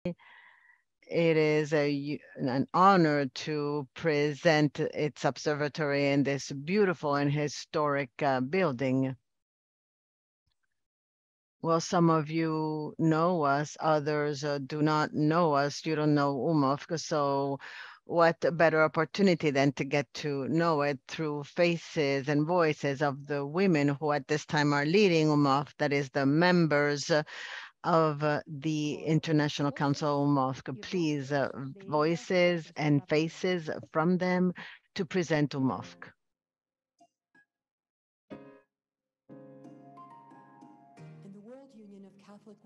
It is an honor to present its observatory in this beautiful and historic building. Well, some of you know us, others do not know us. You don't know UMOFC, so what better opportunity than to get to know it through faces and voices of the women who at this time are leading UMOFC, that is the members of the International Council of UMOFC. Please, voices and faces from them to present UMOFC.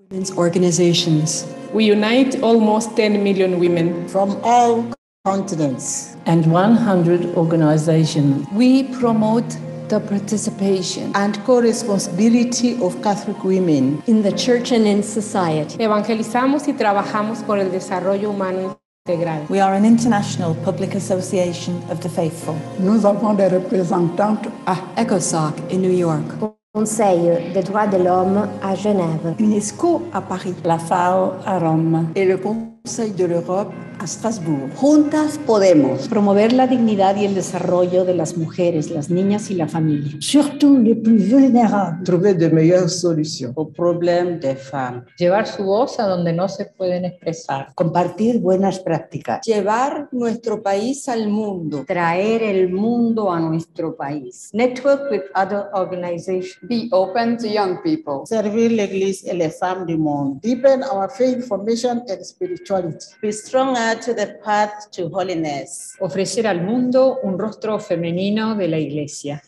Women's organizations. We unite almost 10 million women from all continents and 100 organizations. We promote the participation and co-responsibility of Catholic women in the church and in society. Evangelizamos y trabajamos por el desarrollo humano integral. We are an international public association of the faithful. Nous avons des représentantes à ECOSOC in New York, Conseil des droits de l'homme à Genève, UNESCO à Paris, la FAO à Rome et le Conseil de l'Europe à Strasbourg. Juntas podemos promover la dignidad y el desarrollo de las mujeres, las niñas y la familia. Surtout les plus vulnérables. Trouver de meilleures solutions aux problèmes des femmes. Llevar su voz a donde no se pueden expresar. Compartir buenas prácticas. Llevar nuestro país al mundo. Traer el mundo a nuestro país. Network with other organizations. Be open to young people. Servir l'Église et les femmes du monde. Deepen our faith formation and spirituality. Be stronger to the path to holiness. Ofrecer al mundo un rostro femenino de la Iglesia.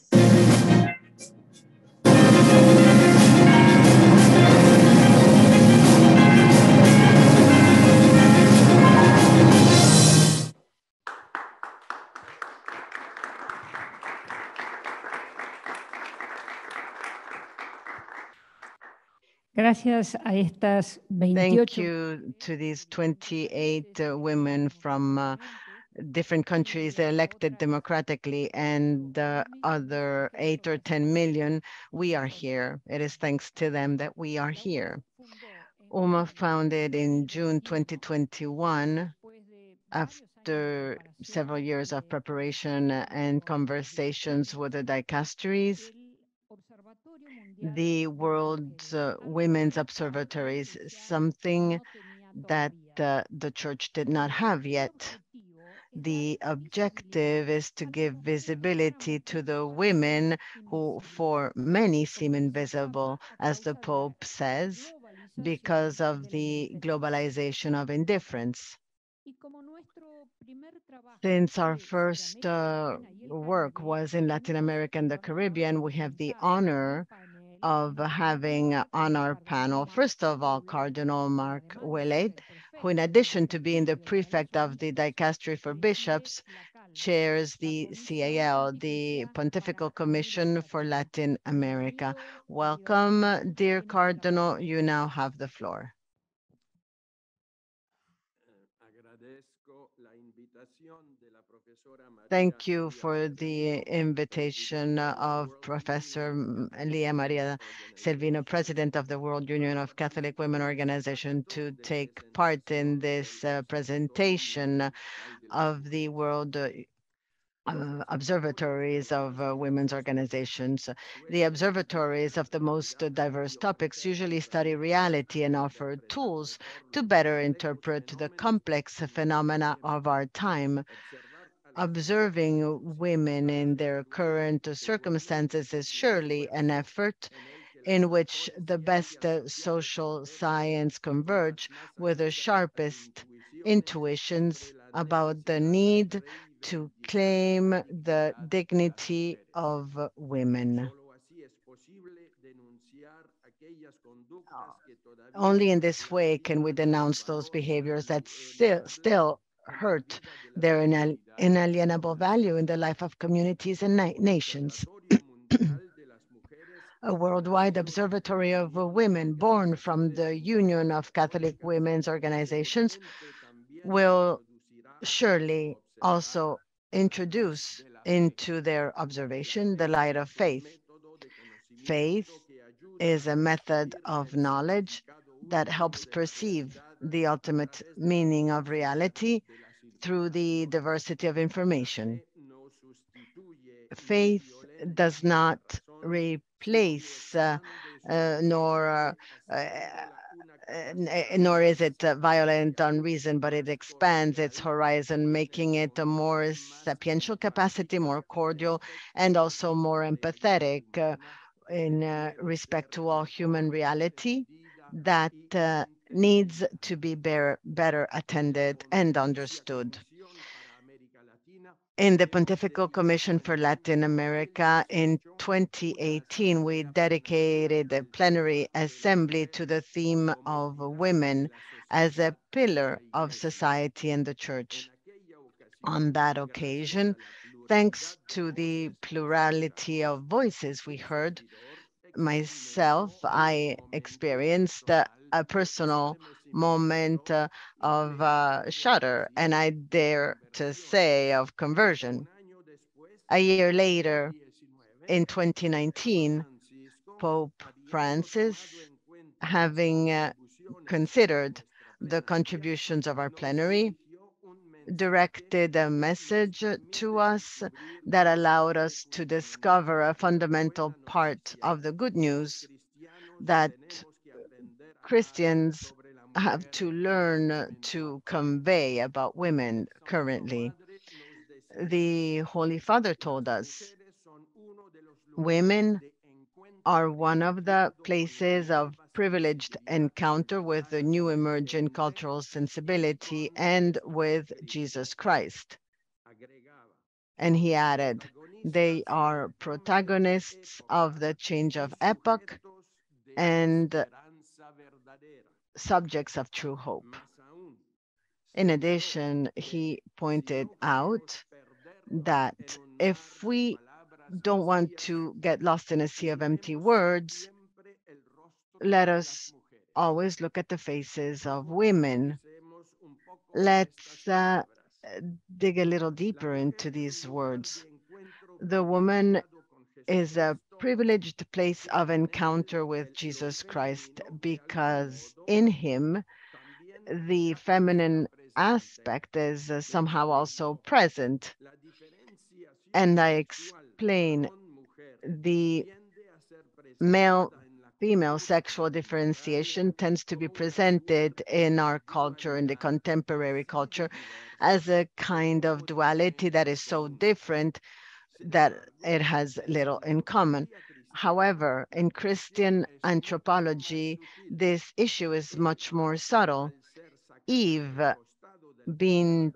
Gracias a estas 28. Thank you to these 28 women from different countries elected democratically and the other 8 or 10 million. We are here. It is thanks to them that we are here. UMA founded in June 2021 after several years of preparation and conversations with the dicasteries. The World's Women's Observatory is something that the Church did not have yet. The objective is to give visibility to the women who, for many, seem invisible, as the Pope says, because of the globalization of indifference. Since our first work was in Latin America and the Caribbean, we have the honor of having on our panel, first of all, Cardinal Mark Willett, who, in addition to being the prefect of the Dicastery for Bishops, chairs the CAL, the Pontifical Commission for Latin America. Welcome, dear Cardinal. You now have the floor. Thank you for the invitation of Professor Lia Maria Selvino, President of the World Union of Catholic Women Organization, to take part in this presentation of the World Observatories of women's organizations. The observatories of the most diverse topics usually study reality and offer tools to better interpret the complex phenomena of our time. Observing women in their current circumstances is surely an effort in which the best social science converge with the sharpest intuitions about the need to claim the dignity of women. Only in this way can we denounce those behaviors that still hurt their inalienable value in the life of communities and nations. A worldwide observatory of women born from the Union of Catholic Women's Organizations will surely also introduce into their observation the light of faith. Faith is a method of knowledge that helps perceive the ultimate meaning of reality through the diversity of information. Faith does not replace nor is it violent on reason, but it expands its horizon, making it a more sapiential capacity, more cordial, and also more empathetic in respect to all human reality that needs to be better attended and understood. In the Pontifical Commission for Latin America in 2018, we dedicated a plenary assembly to the theme of women as a pillar of society and the church. On that occasion, thanks to the plurality of voices we heard, myself, I experienced a personal moment of shudder, and I dare to say of conversion. A year later, in 2019, Pope Francis, having considered the contributions of our plenary, directed a message to us that allowed us to discover a fundamental part of the good news that Christians have to learn to convey about women currently. The Holy Father told us women are one of the places of privileged encounter with the new emergent cultural sensibility and with Jesus Christ. And he added, they are protagonists of the change of epoch and subjects of true hope. In addition, he pointed out that if we don't want to get lost in a sea of empty words, let us always look at the faces of women. Let's dig a little deeper into these words. The woman is a privileged place of encounter with Jesus Christ because in him, the feminine aspect is somehow also present. And I explain the male-female sexual differentiation tends to be presented in our culture, in the contemporary culture, as a kind of duality that is so different that it has little in common. However, in Christian anthropology, this issue is much more subtle. Eve, being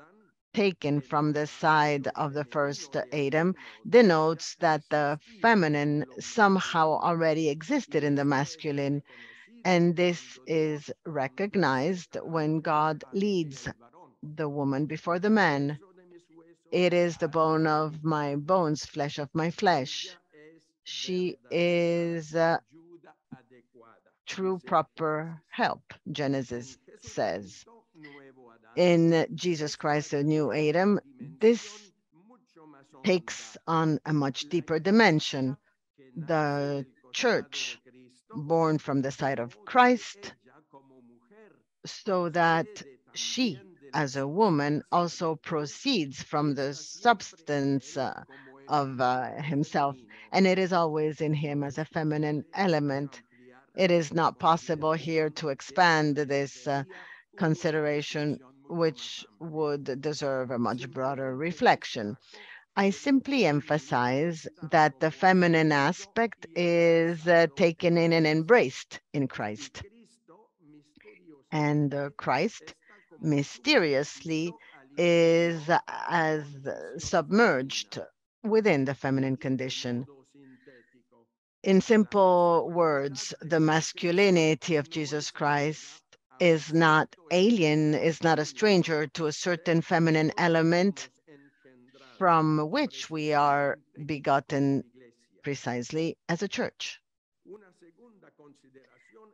taken from the side of the first Adam, denotes that the feminine somehow already existed in the masculine, and this is recognized when God leads the woman before the man. It is the bone of my bones, flesh of my flesh. She is true, proper help, Genesis says. In Jesus Christ, the new Adam, this takes on a much deeper dimension. The church, born from the side of Christ, so that she, as a woman, also proceeds from the substance of himself, and it is always in him as a feminine element. It is not possible here to expand this consideration, which would deserve a much broader reflection. I simply emphasize that the feminine aspect is taken in and embraced in Christ. And Christ mysteriously is as submerged within the feminine condition. In simple words, the masculinity of Jesus Christ is not alien, is not a stranger to a certain feminine element from which we are begotten precisely as a church.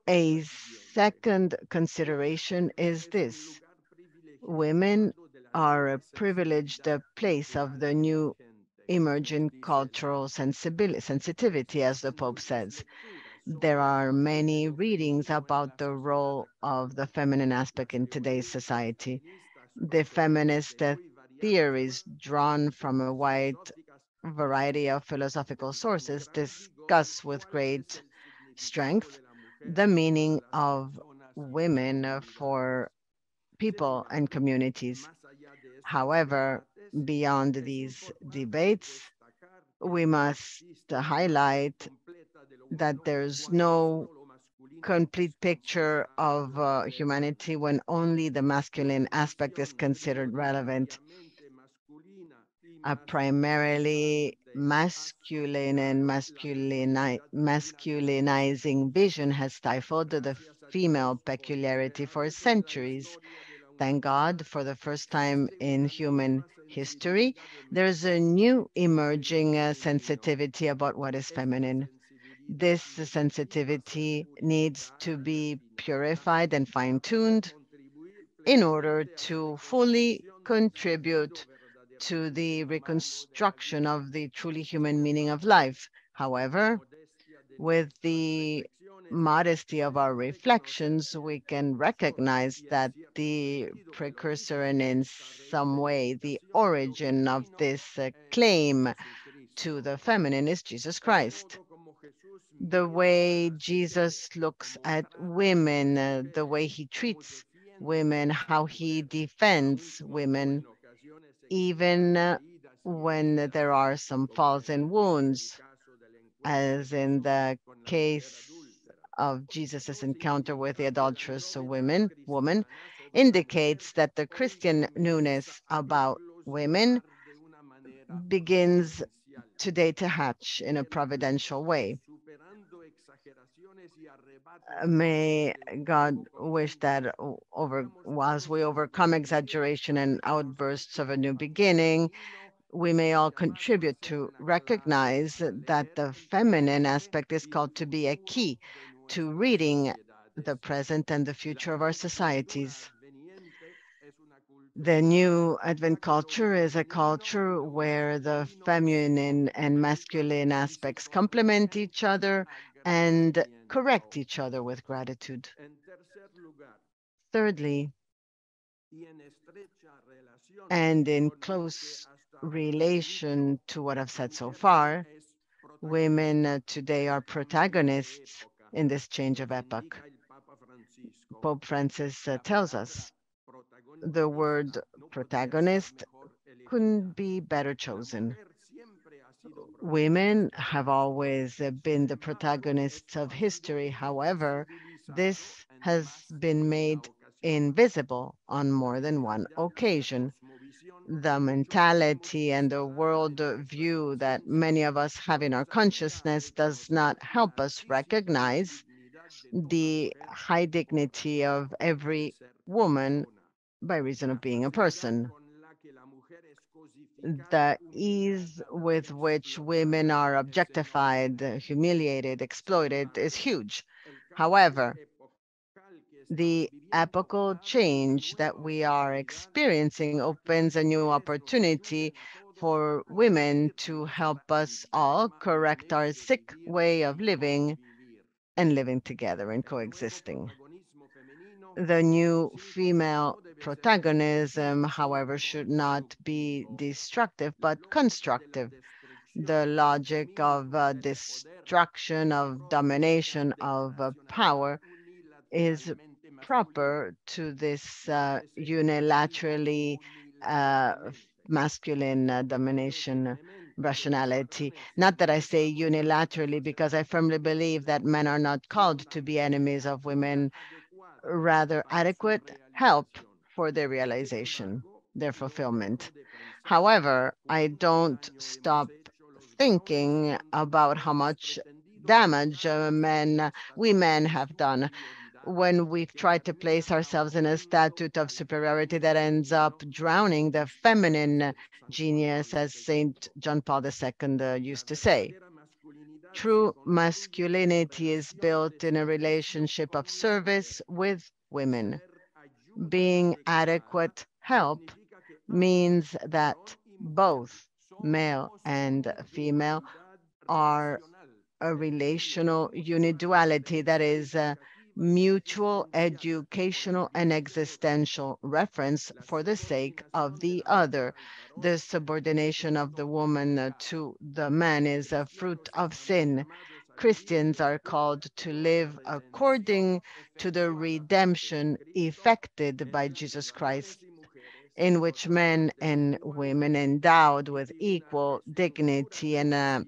A second consideration is this. Women are a privileged place of the new emerging cultural sensitivity, as the Pope says. There are many readings about the role of the feminine aspect in today's society. The feminist theories drawn from a wide variety of philosophical sources discuss with great strength the meaning of women for people and communities. However, beyond these debates, we must highlight that there's no complete picture of humanity when only the masculine aspect is considered relevant. A primarily masculine and masculinizing vision has stifled the female peculiarity for centuries. Thank God, for the first time in human history, there's a new emerging sensitivity about what is feminine. This sensitivity needs to be purified and fine-tuned in order to fully contribute to the reconstruction of the truly human meaning of life. However, with the modesty of our reflections, we can recognize that the precursor and in some way the origin of this claim to the feminine is Jesus Christ. The way Jesus looks at women, the way he treats women, how he defends women, even when there are some falls and wounds, as in the case of Jesus's encounter with the adulterous woman, indicates that the Christian newness about women begins today to hatch in a providential way. May God wish that as we overcome exaggeration and outbursts of a new beginning, we may all contribute to recognize that the feminine aspect is called to be a key to reading the present and the future of our societies. The new Advent culture is a culture where the feminine and masculine aspects complement each other and correct each other with gratitude. Thirdly, and in close relation to what I've said so far, women today are protagonists in this change of epoch. Pope Francis tells us the word protagonist couldn't be better chosen. Women have always been the protagonists of history. However, this has been made invisible on more than one occasion. The mentality and the world view that many of us have in our consciousness does not help us recognize the high dignity of every woman by reason of being a person. The ease with which women are objectified, humiliated, exploited is huge. However, the epochal change that we are experiencing opens a new opportunity for women to help us all correct our sick way of living and living together and coexisting. The new female protagonism, however, should not be destructive but constructive. The logic of destruction, of domination, of power is proper to this unilaterally uh, masculine domination rationality. Not that I say unilaterally, because I firmly believe that men are not called to be enemies of women, rather adequate help for their realization, their fulfillment. However, I don't stop thinking about how much damage we men have done when we've tried to place ourselves in a statute of superiority that ends up drowning the feminine genius, as St. John Paul II used to say. True masculinity is built in a relationship of service with women. Being adequate help means that both male and female are a relational uniduality that is a mutual educational and existential reference for the sake of the other. The subordination of the woman to the man is a fruit of sin. Christians are called to live according to the redemption effected by Jesus Christ, in which men and women endowed with equal dignity and a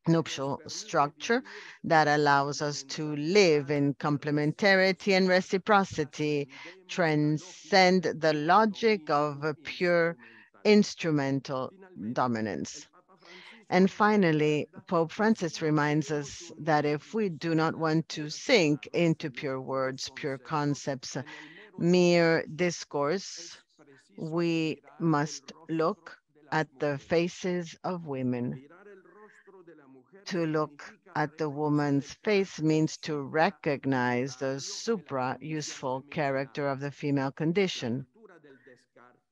nuptial structure that allows us to live in complementarity and reciprocity, transcend the logic of a pure instrumental dominance. And finally, Pope Francis reminds us that if we do not want to sink into pure words, pure concepts, mere discourse, we must look at the faces of women. To look at the woman's face means to recognize the supra-useful character of the female condition.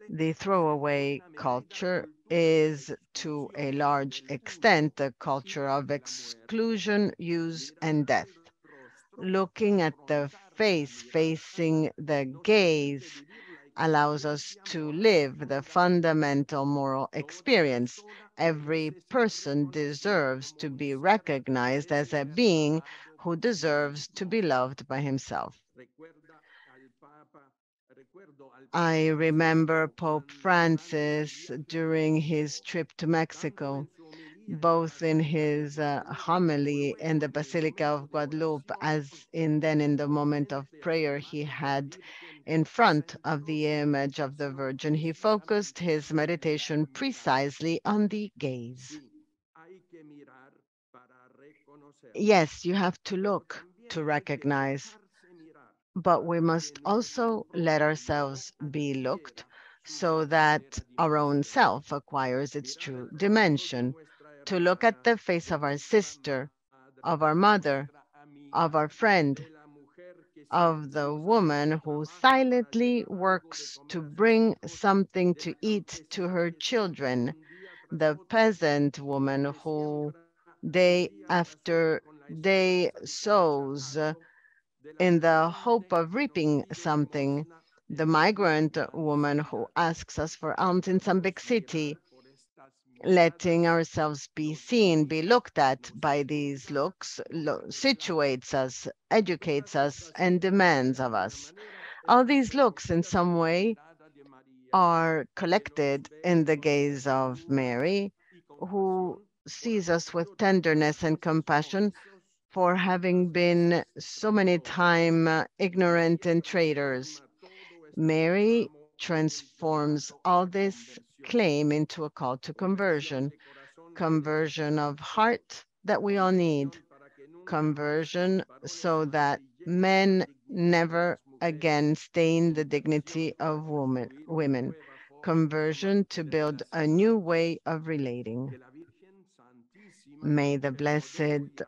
The throwaway culture is, to a large extent, a culture of exclusion, use, and death. Looking at the face, facing the gaze, allows us to live the fundamental moral experience. Every person deserves to be recognized as a being who deserves to be loved by himself. I remember Pope Francis during his trip to Mexico, both in his homily in the Basilica of Guadalupe, as in the moment of prayer he had in front of the image of the Virgin. He focused his meditation precisely on the gaze. Yes, you have to look to recognize, but we must also let ourselves be looked so that our own self acquires its true dimension. To look at the face of our sister, of our mother, of our friend, of the woman who silently works to bring something to eat to her children, the peasant woman who day after day sows in the hope of reaping something, the migrant woman who asks us for alms in some big city, letting ourselves be seen, be looked at by these looks, situates us, educates us, and demands of us. All these looks, in some way, are collected in the gaze of Mary, who sees us with tenderness and compassion for having been so many times ignorant and traitors. Mary transforms all this claim into a call to conversion, conversion of heart that we all need, conversion so that men never again stain the dignity of women, conversion to build a new way of relating. May the Blessed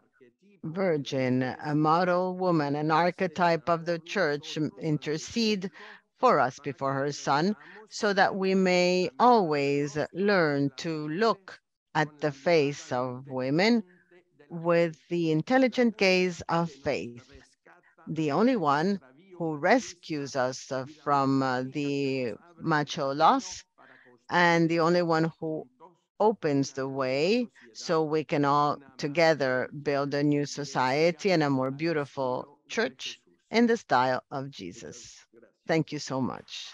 Virgin, a model woman, an archetype of the Church, intercede for us before her Son, so that we may always learn to look at the face of women with the intelligent gaze of faith, the only one who rescues us from the macho loss, and the only one who opens the way so we can all together build a new society and a more beautiful church in the style of Jesus. Thank you so much.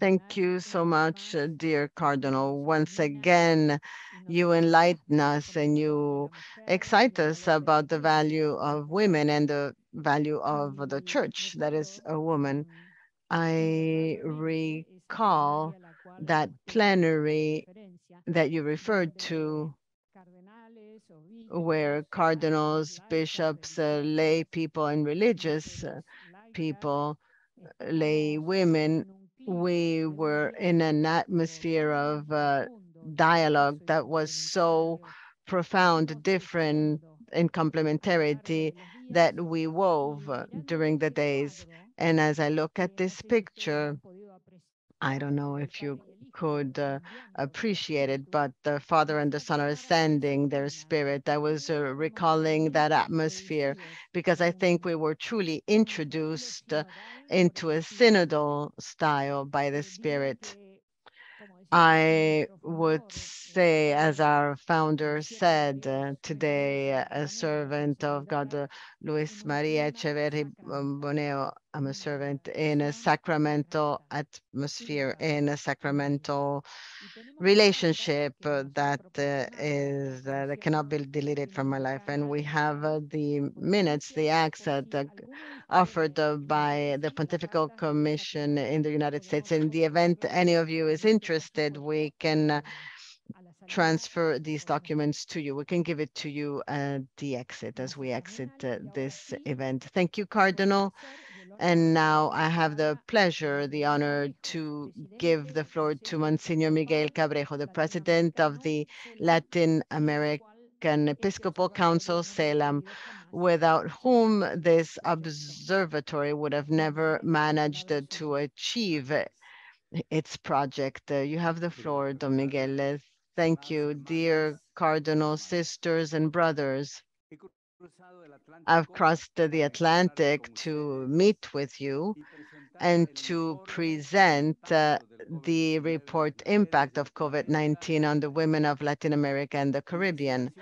Thank you so much, dear Cardinal. Once again, you enlighten us and you excite us about the value of women and the value of the church that is a woman. I recall that plenary that you referred to, where cardinals, bishops, lay people, and religious people, lay women, we were in an atmosphere of dialogue that was so profound, different, in complementarity that we wove during the days. And as I look at this picture, I don't know if you could appreciate it, but the Father and the Son are sending their spirit. I was recalling that atmosphere because I think we were truly introduced into a synodal style by the Spirit. I would say, as our founder said today, a servant of God, Luis Maria Echeverri Boneo, I'm a servant in a sacramental atmosphere, in a sacramental relationship that cannot be deleted from my life. And we have the minutes, the acts offered by the Pontifical Commission in the United States. In the event any of you is interested, we can transfer these documents to you. We can give it to you at the exit as we exit this event. Thank you, Cardinal. And now I have the pleasure, the honor to give the floor to Monsignor Miguel Cabrejo, the president of the Latin American Episcopal Council, CELAM, without whom this observatory would have never managed to achieve its project. You have the floor, Don Miguel. Thank you, dear Cardinal sisters and brothers. I've crossed the Atlantic to meet with you and to present the report Impact of COVID-19 on the Women of Latin America and the Caribbean,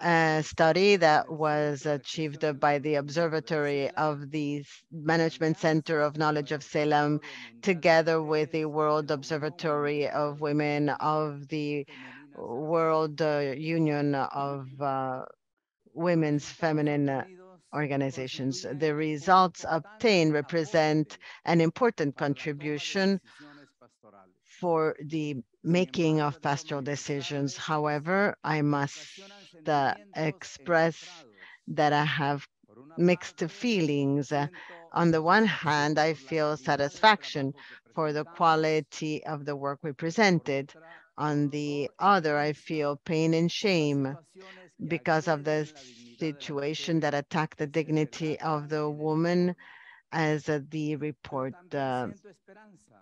a study that was achieved by the Observatory of the Management Center of Knowledge of Salem, together with the World Observatory of Women of the World Union of Women's Feminine Organizations. The results obtained represent an important contribution for the making of pastoral decisions. However, I must express that I have mixed feelings. On the one hand, I feel satisfaction for the quality of the work we presented. On the other, I feel pain and shame because of the situation that attacked the dignity of the woman, as the report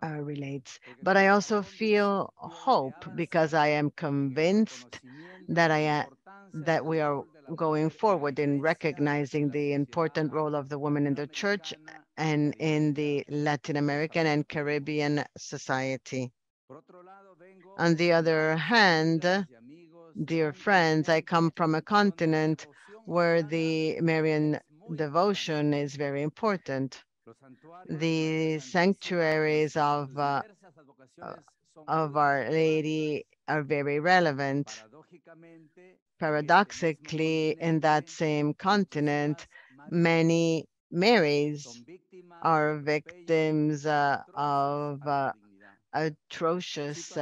relates. But I also feel hope because I am convinced that that we are going forward in recognizing the important role of the woman in the church and in the Latin American and Caribbean society. On the other hand, dear friends, I come from a continent where the Marian devotion is very important. The sanctuaries of Our Lady are very relevant. Paradoxically, in that same continent, many Marys are victims of atrocious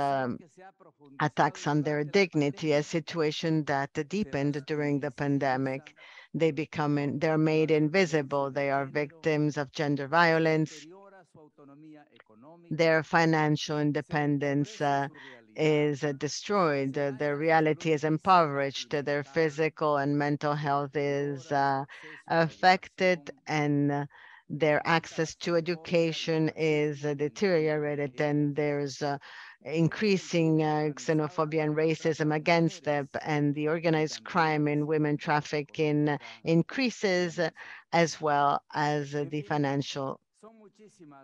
attacks on their dignity, a situation that deepened during the pandemic. They're made invisible. They are victims of gender violence. Their financial independence is destroyed. Their reality is impoverished. Their physical and mental health is affected, and their access to education is deteriorated, and there's increasing xenophobia and racism against them, and the organized crime in women trafficking increases, as well as the financial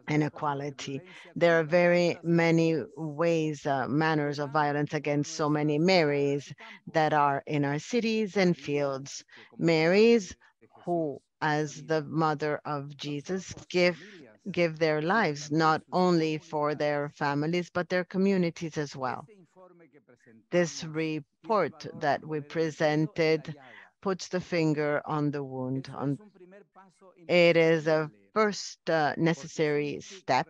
inequality. There are very many ways, manners of violence against so many Marys that are in our cities and fields. Marys who, as the mother of Jesus, give their lives not only for their families, but their communities as well. This report that we presented puts the finger on the wound. It is a first necessary step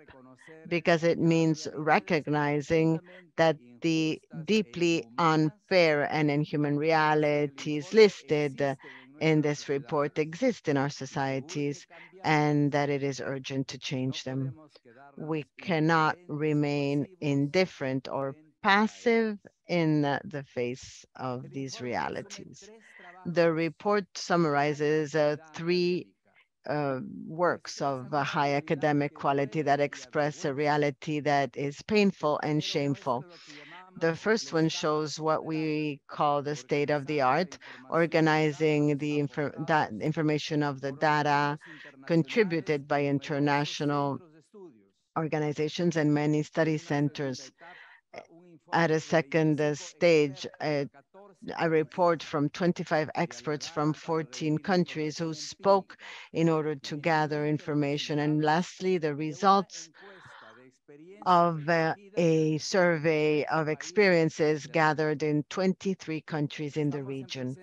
because it means recognizing that the deeply unfair and inhuman realities listed in this report exist in our societies, and that it is urgent to change them. We cannot remain indifferent or passive in the face of these realities. The report summarizes three works of a high academic quality that express a reality that is painful and shameful. The first one shows what we call the state of the art, organizing the information of the data contributed by international organizations and many study centers. At a second stage, a report from 25 experts from 14 countries who spoke in order to gather information. And lastly, the results of a survey of experiences gathered in 23 countries in the region.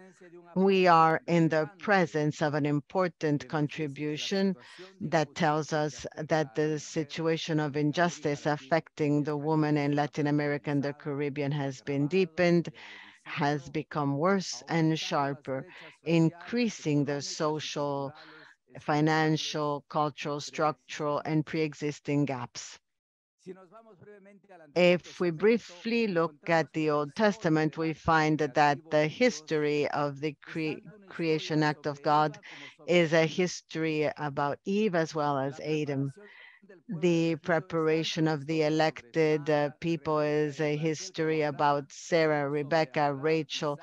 We are in the presence of an important contribution that tells us that the situation of injustice affecting the woman in Latin America and the Caribbean has been deepened, has become worse and sharper, increasing the social, financial, cultural, structural, and pre-existing gaps. If we briefly look at the Old Testament, we find that the history of the creation act of God is a history about Eve as well as Adam. The preparation of the elected people is a history about Sarah, Rebecca, Rachel,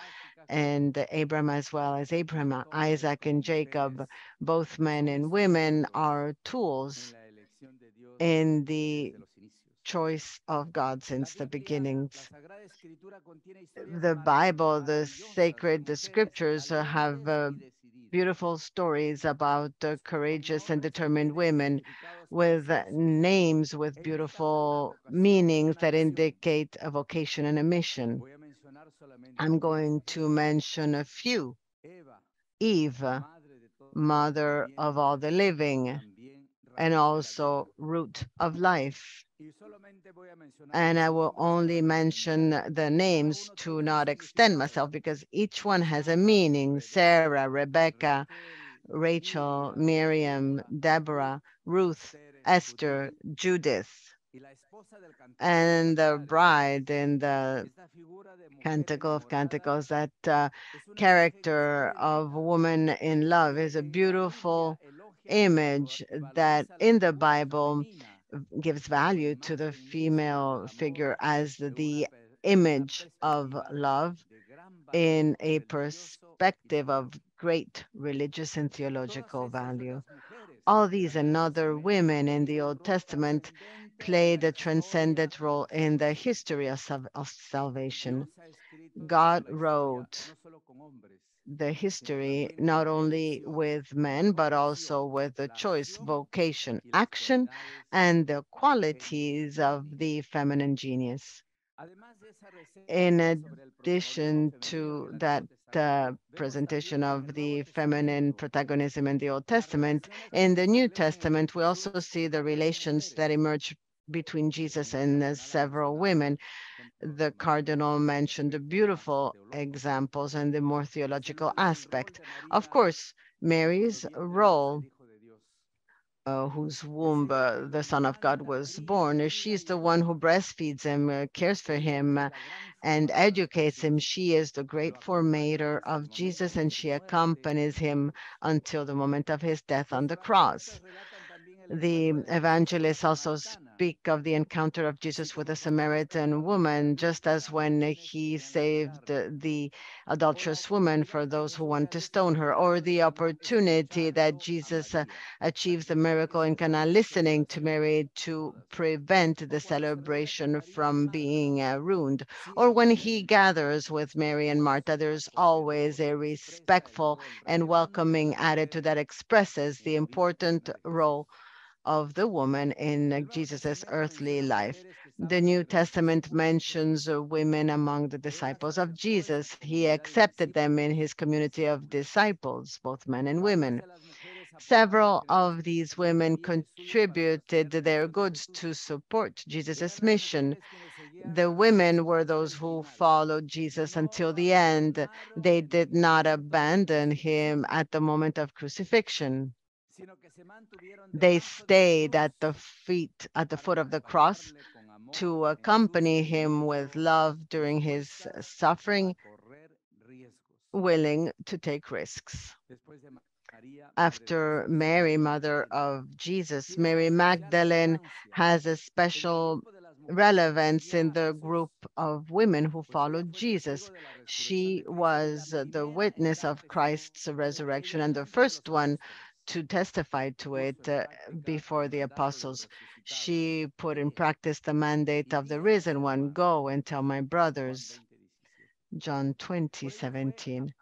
and Abraham as well as Abraham, Isaac, and Jacob. Both men and women are tools in the choice of God since the beginnings. The Bible, the scriptures have beautiful stories about courageous and determined women with names with beautiful meanings that indicate a vocation and a mission. I'm going to mention a few. Eve, mother of all the living, and also root of life. And I will only mention the names to not extend myself because each one has a meaning. Sarah, Rebecca, Rachel, Miriam, Deborah, Ruth, Esther, Judith, and the bride in the Canticle of Canticles. That character of woman in love is a beautiful image that in the Bible gives value to the female figure as the image of love in a perspective of great religious and theological value. All these and other women in the Old Testament played a transcendent role in the history of salvation. God wrote the history not only with men, but also with the choice, vocation, action, and the qualities of the feminine genius. In addition to that presentation of the feminine protagonism in the Old Testament, in the New Testament, we also see the relations that emerge between Jesus and several women. The cardinal mentioned the beautiful examples and the more theological aspect. Of course, Mary's role, whose womb the Son of God was born, she's the one who breastfeeds him, cares for him, and educates him. She is the great formator of Jesus, and she accompanies him until the moment of his death on the cross. The evangelists also speak of the encounter of Jesus with a Samaritan woman, just as when he saved the adulterous woman for those who want to stone her, or the opportunity that Jesus achieves the miracle in Cana, listening to Mary to prevent the celebration from being ruined, or when he gathers with Mary and Martha. There's always a respectful and welcoming attitude that expresses the important role of the woman in Jesus's earthly life. The New Testament mentions women among the disciples of Jesus. He accepted them in his community of disciples, both men and women. Several of these women contributed their goods to support Jesus's mission. The women were those who followed Jesus until the end. They did not abandon him at the moment of crucifixion. They stayed at the foot of the cross to accompany him with love during his suffering, willing to take risks. After Mary, mother of Jesus, Mary Magdalene has a special relevance in the group of women who followed Jesus. She was the witness of Christ's resurrection and the first one to testify to it before the apostles. She put in practice the mandate of the risen one, go and tell my brothers. John 20:17.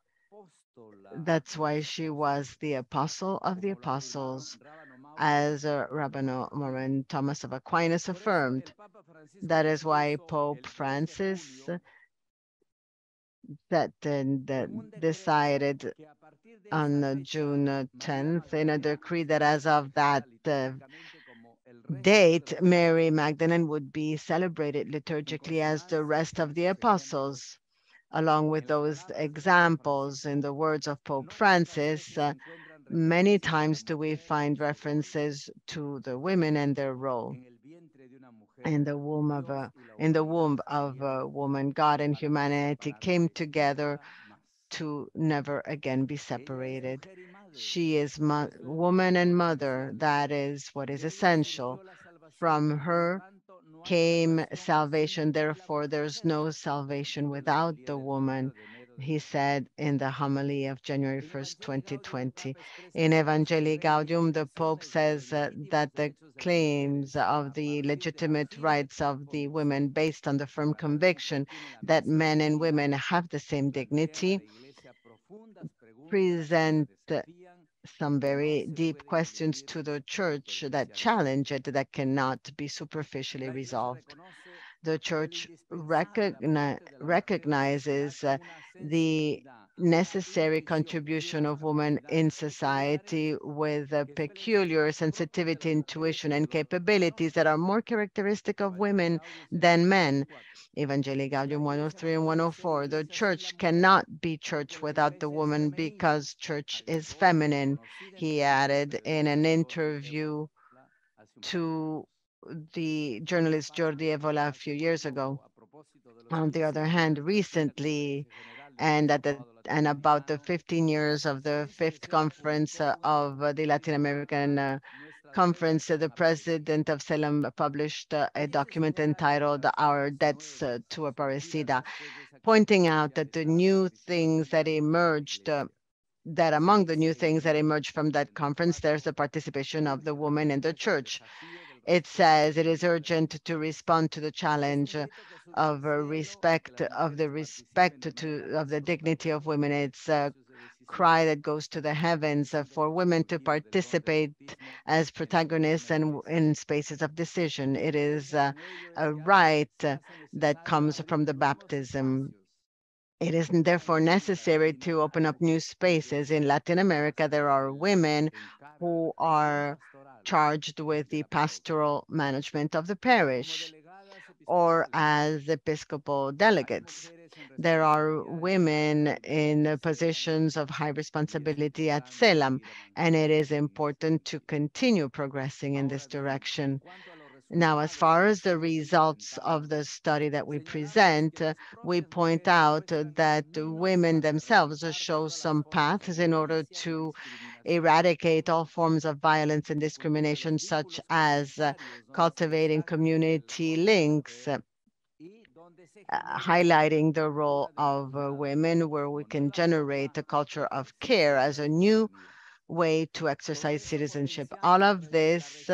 That's why she was the apostle of the apostles, as Rabbi Moran Thomas of Aquinas affirmed. That is why Pope Francis that decided on June 10th in a decree that as of that date, Mary Magdalene would be celebrated liturgically as the rest of the apostles. Along with those examples in the words of Pope Francis, many times do we find references to the women and their role in the womb of a woman. God and humanity came together to never again be separated. She is woman and mother. That is what is essential. From her came salvation. Therefore, there's no salvation without the woman, he said in the homily of January 1st, 2020. In Evangelii Gaudium, the Pope says that the claims of the legitimate rights of the women based on the firm conviction that men and women have the same dignity present some very deep questions to the church that challenge it, that cannot be superficially resolved. The church recognizes the necessary contribution of women in society with a peculiar sensitivity, intuition, and capabilities that are more characteristic of women than men. Evangelii Gaudium 103 and 104. The church cannot be church without the woman because church is feminine, he added in an interview to the journalist Jordi Evola a few years ago. On the other hand, recently, and about the 15 years of the fifth conference of the Latin American conference, the president of CELAM published a document entitled Our Debts to Aparecida, pointing out that the new things that emerged that among the new things that emerged from that conference, there's the participation of the woman in the church. It says it is urgent to respond to the challenge of respect of the dignity of women. It's a cry that goes to the heavens for women to participate as protagonists and in spaces of decision. It is a right that comes from the baptism. It is therefore necessary to open up new spaces. In Latin America, there are women who are charged with the pastoral management of the parish or as episcopal delegates. There are women in positions of high responsibility at CELAM, and it is important to continue progressing in this direction. Now, as far as the results of the study that we present, we point out that women themselves show some paths in order to eradicate all forms of violence and discrimination, such as cultivating community links, highlighting the role of women, where we can generate a culture of care as a new way to exercise citizenship. All of this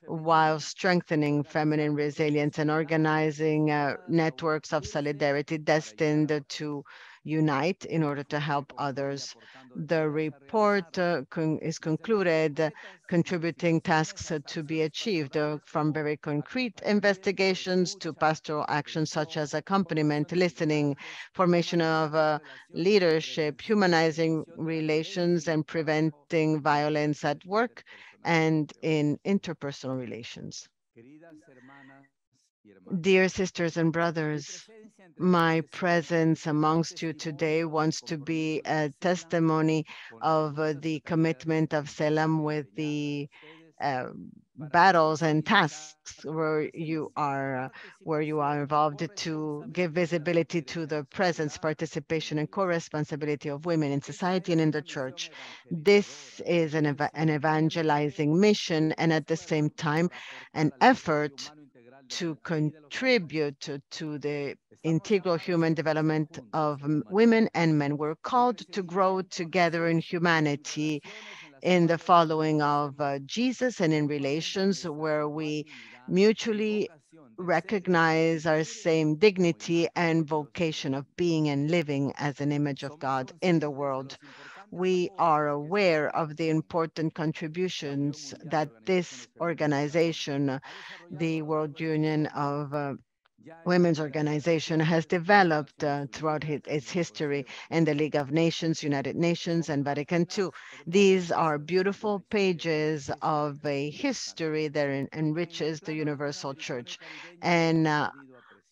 while strengthening feminine resilience and organizing networks of solidarity destined to unite in order to help others. The report is concluded, contributing tasks to be achieved from very concrete investigations to pastoral actions such as accompaniment, listening, formation of leadership, humanizing relations, and preventing violence at work and in interpersonal relations. Dear sisters and brothers, my presence amongst you today wants to be a testimony of the commitment of CELAM with the battles and tasks where you are involved to give visibility to the presence, participation, and co-responsibility of women in society and in the church. This is an evangelizing mission, and at the same time, an effort to contribute to the integral human development of women and men. We're called to grow together in humanity, in the following of Jesus, and in relations where we mutually recognize our same dignity and vocation of being and living as an image of God in the world. We are aware of the important contributions that this organization, the World Union of Women's Organization, has developed throughout its history in the League of Nations, United Nations, and Vatican II. These are beautiful pages of a history that enriches the Universal Church. And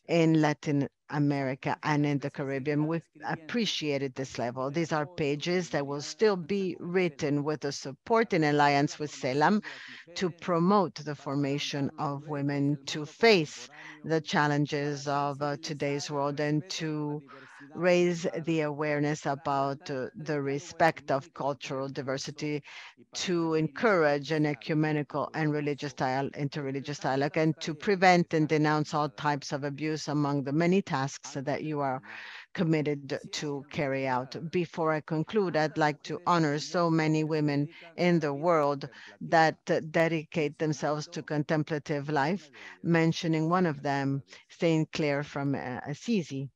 in Latin America and in the Caribbean, we've appreciated this level. These are pages that will still be written with the support in alliance with CELAM to promote the formation of women to face the challenges of today's world and to raise the awareness about the respect of cultural diversity, to encourage an ecumenical and interreligious dialogue, and to prevent and denounce all types of abuse among the many tasks that you are committed to carry out. Before I conclude, I'd like to honor so many women in the world that dedicate themselves to contemplative life, mentioning one of them, Saint Clare from Assisi.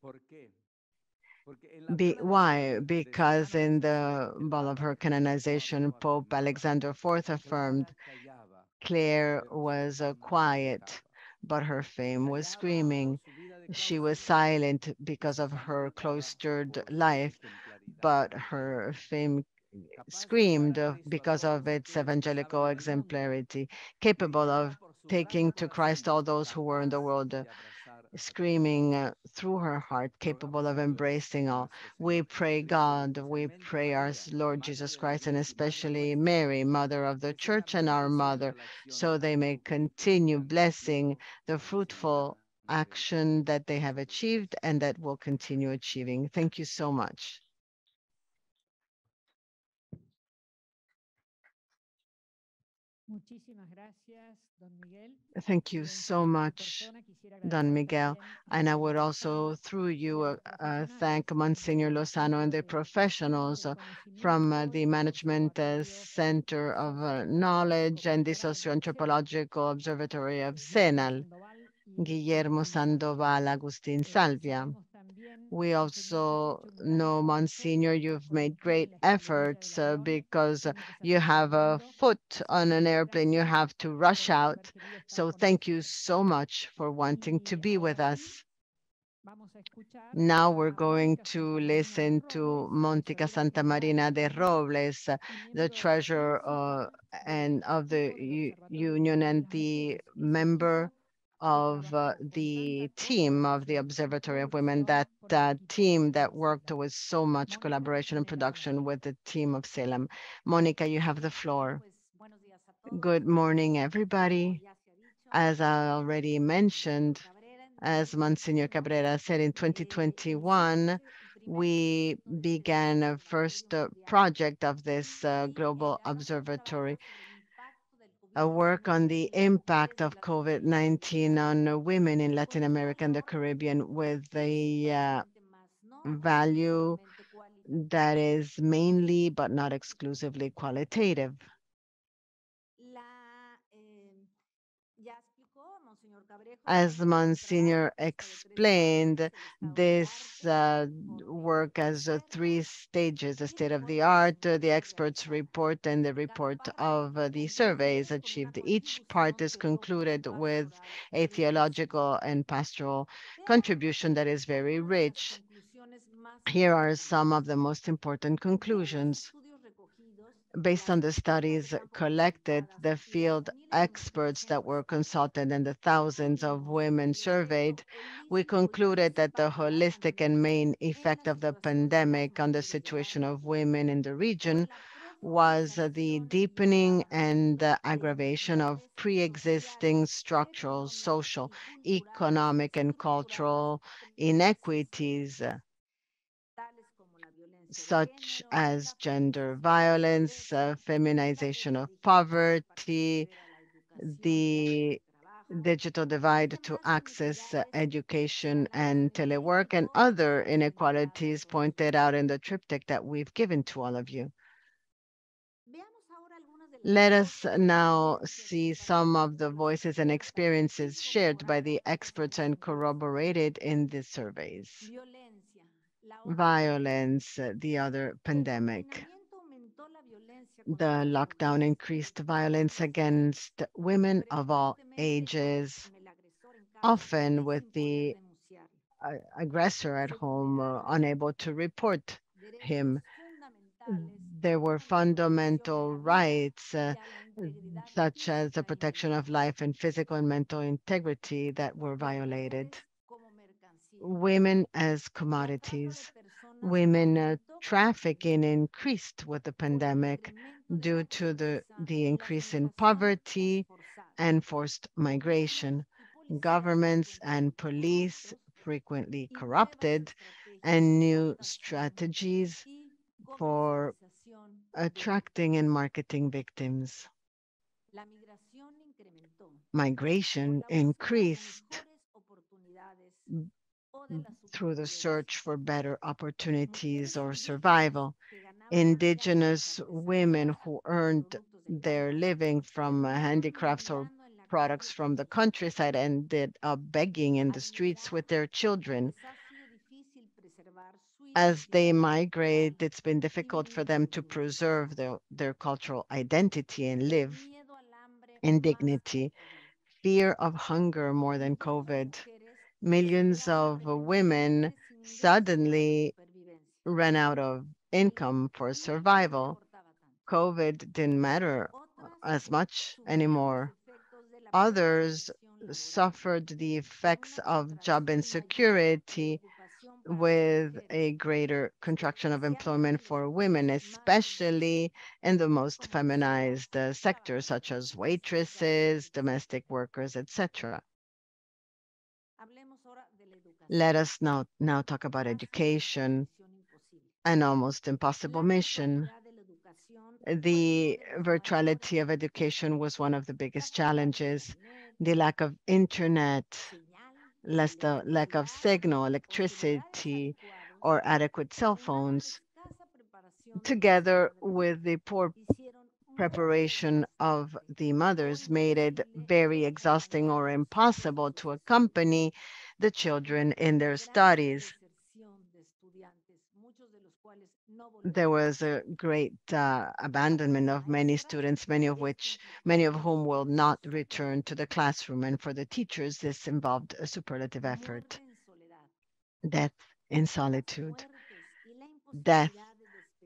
Why? Because in the ball of her canonization, Pope Alexander IV affirmed Clare was quiet, but her fame was screaming. She was silent because of her cloistered life, but her fame screamed because of its evangelical exemplarity, capable of taking to Christ all those who were in the world, screaming through her heart, capable of embracing all. We pray God, we pray our Lord Jesus Christ, and especially Mary, Mother of the Church and our Mother, so they may continue blessing the fruitful action that they have achieved and that will continue achieving. Thank you so much. Thank you so much, Don Miguel. And I would also, through you, thank Monsignor Lozano and the professionals from the Management Center of Knowledge and the Socio-Anthropological Observatory of CENAL, Guillermo Sandoval, Agustin Salvia. We also know, Monsignor, you've made great efforts because you have a foot on an airplane, you have to rush out. So thank you so much for wanting to be with us. Now we're going to listen to Mónica Santa Marina de Robles, the treasurer and of the union and the member of the team of the Observatory of Women, that team that worked with so much collaboration and production with the team of Salem. Monica, you have the floor. Good morning, everybody. As I already mentioned, as Monsignor Cabrera said, in 2021, we began a first project of this global observatory, a work on the impact of COVID-19 on women in Latin America and the Caribbean, with a value that is mainly but not exclusively qualitative. As Monsignor explained, this work has three stages: the state of the art, the experts report, and the report of the surveys achieved. Each part is concluded with a theological and pastoral contribution that is very rich. Here are some of the most important conclusions. Based on the studies collected, the field experts that were consulted, and the thousands of women surveyed, we concluded that the holistic and main effect of the pandemic on the situation of women in the region was the deepening and aggravation of pre-existing structural, social, economic, and cultural inequities, such as gender violence, feminization of poverty, the digital divide to access education and telework, and other inequalities pointed out in the triptych that we've given to all of you. Let us now see some of the voices and experiences shared by the experts and corroborated in the surveys. Violence, the other pandemic. The lockdown increased violence against women of all ages, often with the aggressor at home unable to report him. There were fundamental rights, such as the protection of life and physical and mental integrity, that were violated. Women as commodities. Women trafficking increased with the pandemic due to the increase in poverty and forced migration. Governments and police frequently corrupted, and new strategies for attracting and marketing victims. Migration increased through the search for better opportunities or survival. Indigenous women who earned their living from handicrafts or products from the countryside ended up begging in the streets with their children. As they migrate, it's been difficult for them to preserve their cultural identity and live in dignity. Fear of hunger more than COVID. Millions of women suddenly ran out of income for survival. COVID didn't matter as much anymore. Others suffered the effects of job insecurity with a greater contraction of employment for women, especially in the most feminized sectors such as waitresses, domestic workers, etc. Let us now talk about education, an almost impossible mission. The virtuality of education was one of the biggest challenges. The lack of internet, the lack of signal, electricity, or adequate cell phones, together with the poor preparation of the mothers, made it very exhausting or impossible to accompany the children in their studies. There was a great abandonment of many students, many of whom will not return to the classroom. And for the teachers, this involved a superlative effort. Death in solitude, death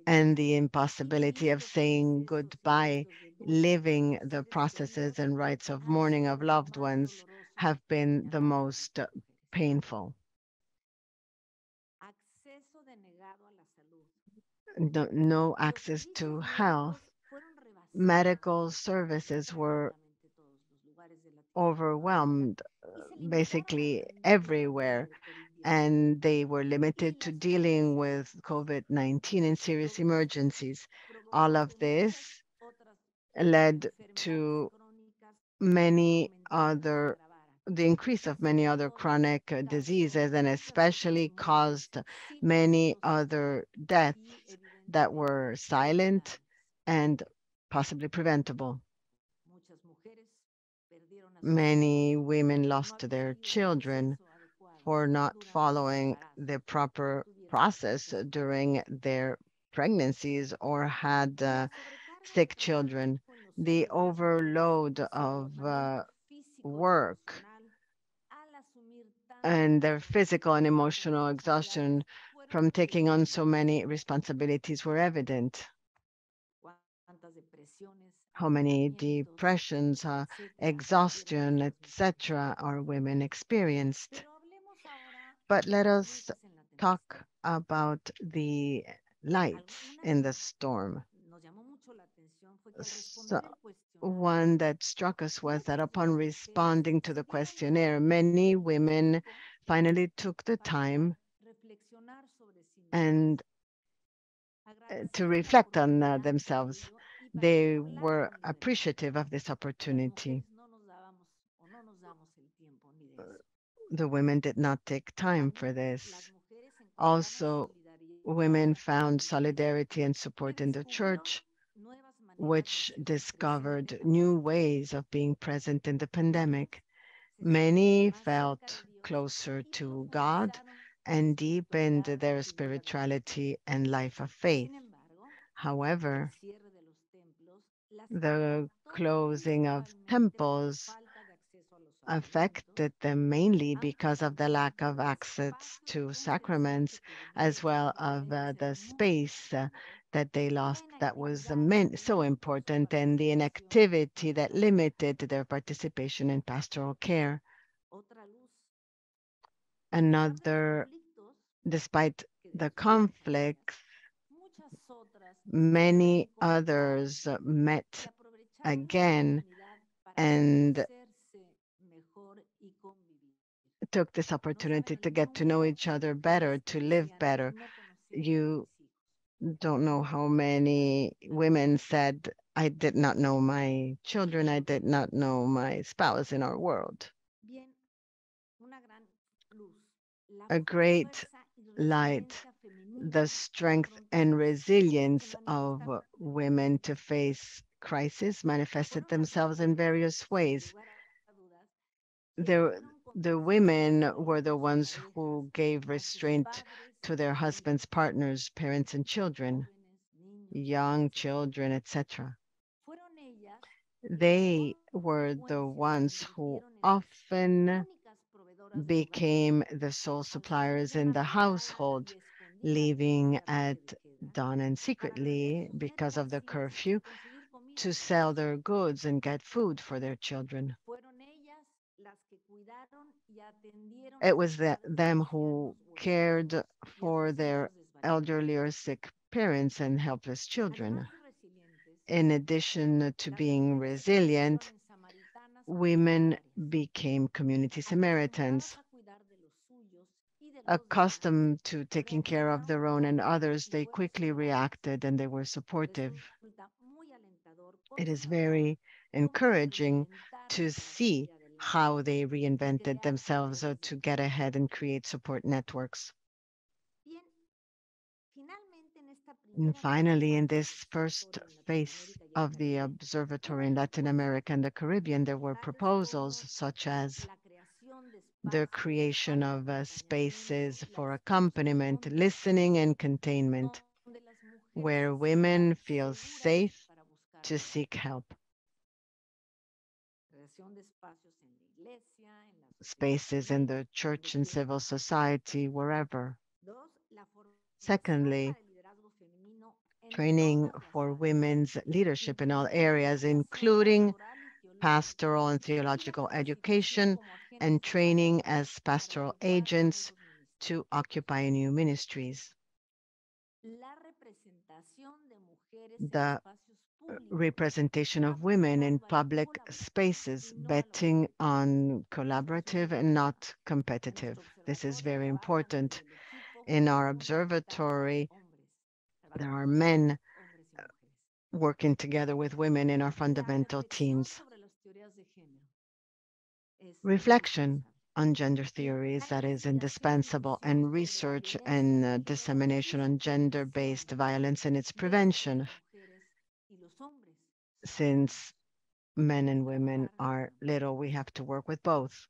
and the impossibility of saying goodbye, living the processes and rites of mourning of loved ones have been the most painful. No access to health. Medical services were overwhelmed basically everywhere, and they were limited to dealing with COVID-19 and serious emergencies. All of this led to the increase of many other chronic diseases, and especially caused many other deaths that were silent and possibly preventable. Many women lost their children for not following the proper process during their pregnancies or had sick children. The overload of work and their physical and emotional exhaustion from taking on so many responsibilities were evident. How many depressions, exhaustion, etc., our women experienced. But let us talk about the lights in the storm. So, one that struck us was that upon responding to the questionnaire, many women finally took the time and to reflect on themselves. They were appreciative of this opportunity. The women did not take time for this. Also, women found solidarity and support in the church, which discovered new ways of being present in the pandemic. Many felt closer to God and deepened their spirituality and life of faith. However, the closing of temples affected them mainly because of the lack of access to sacraments, as well as the space that they lost that was so important, and the inactivity that limited their participation in pastoral care. Another, despite the conflicts, many others met again and took this opportunity to get to know each other better, to live better. You don't know how many women said, I did not know my children, I did not know my spouse in our world. A great light, the strength and resilience of women to face crisis manifested themselves in various ways. The women were the ones who gave restraint to their husbands, partners, parents, and children, young children, etc. They were the ones who often became the sole suppliers in the household, leaving at dawn and secretly, because of the curfew, to sell their goods and get food for their children. It was them who cared for their elderly or sick parents and helpless children. In addition to being resilient, women became community Samaritans. Accustomed to taking care of their own and others, they quickly reacted and they were supportive. It is very encouraging to see how they reinvented themselves to get ahead and create support networks. And finally, in this first phase of the observatory in Latin America and the Caribbean, there were proposals such as the creation of spaces for accompaniment, listening, and containment, where women feel safe to seek help. Spaces in the church and civil society, wherever. Secondly, training for women's leadership in all areas, including pastoral and theological education and training as pastoral agents to occupy new ministries. The representation of women in public spaces, betting on collaborative and not competitive. This is very important. In our observatory, there are men working together with women in our fundamental teams. Reflection on gender theories that is indispensable, and research and dissemination on gender-based violence and its prevention, since men and women are little, we have to work with both.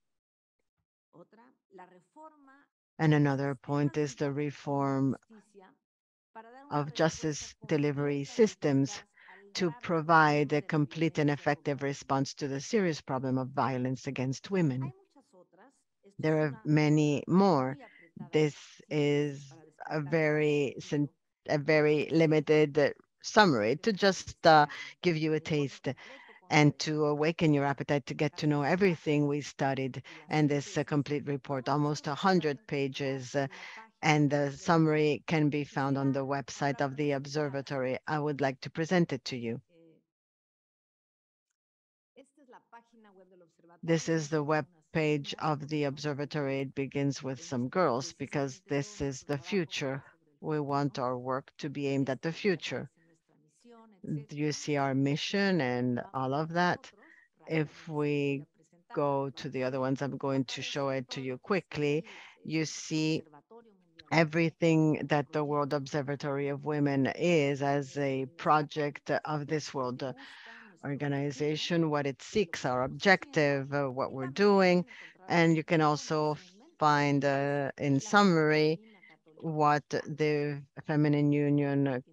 And another point is the reform of justice delivery systems to provide a complete and effective response to the serious problem of violence against women. There are many more. This is a very limited summary to just give you a taste and to awaken your appetite to get to know everything we studied. And this complete report, almost 100 pages, And the summary can be found on the website of the observatory. I would like to present it to you. This is the web page of the observatory. It begins with some girls because this is the future. We want our work to be aimed at the future. You see our mission and all of that. If we go to the other ones, I'm going to show it to you quickly. You see everything that the World Observatory of Women is as a project of this world organization, what it seeks, our objective, what we're doing. And you can also find in summary what the Feminine Union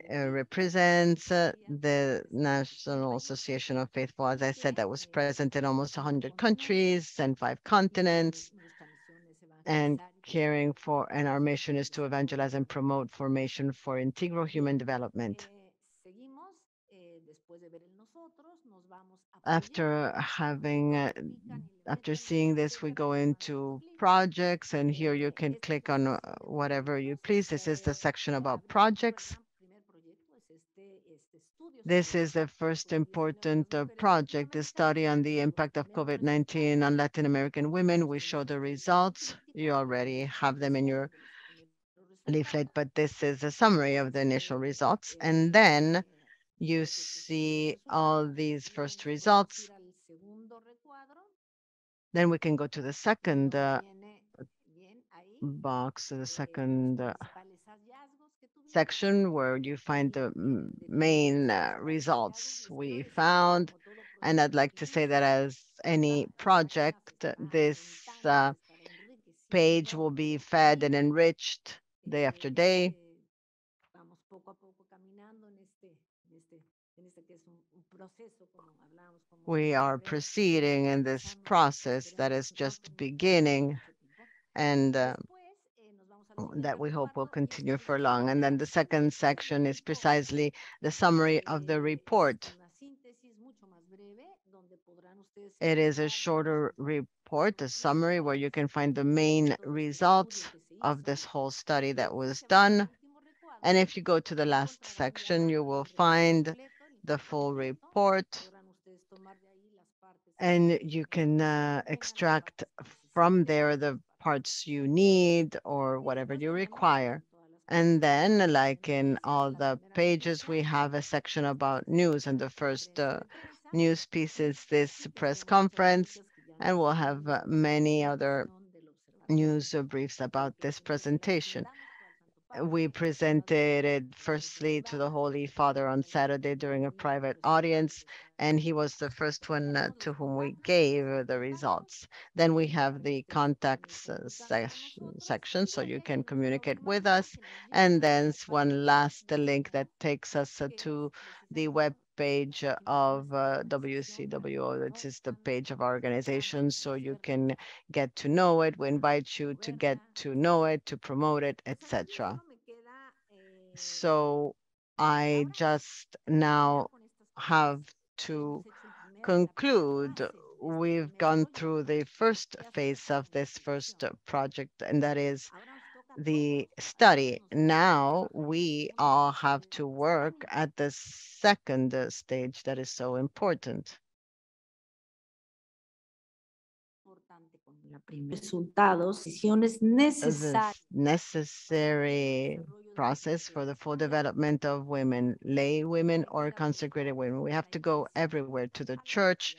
represents, the National Association of Faithful, as I said, that was present in almost 100 countries and 5 continents, and caring for, and our mission is to evangelize and promote formation for integral human development. After seeing this, we go into projects, and here you can click on whatever you please. This is the section about projects. This is the first important project, the study on the impact of COVID-19 on Latin American women. We show the results. You already have them in your leaflet, but this is a summary of the initial results. And then you see all these first results. Then we can go to the second box, the second section where you find the main results we found. And I'd like to say that as any project, this page will be fed and enriched day after day. We are proceeding in this process that is just beginning, and that we hope will continue for long. And then the second section is precisely the summary of the report. It is a shorter report, a summary where you can find the main results of this whole study that was done. And if you go to the last section, you will find the full report, and you can extract from there the parts you need or whatever you require. And then, like in all the pages, we have a section about news, and the first news piece is this press conference, and we'll have many other news briefs about this presentation. We presented it firstly to the Holy Father on Saturday during a private audience, and he was the first one to whom we gave the results. Then we have the contacts section, so you can communicate with us. And then one last link that takes us to the web page of WCWO. This is the page of our organization, so you can get to know it. We invite you to get to know it, to promote it, etc. So I just now have to conclude. We've gone through the first phase of this first project, and that is the study. Now we all have to work at the second stage that is so important. The necessary process for the full development of women, lay women or consecrated women. We have to go everywhere, to the church,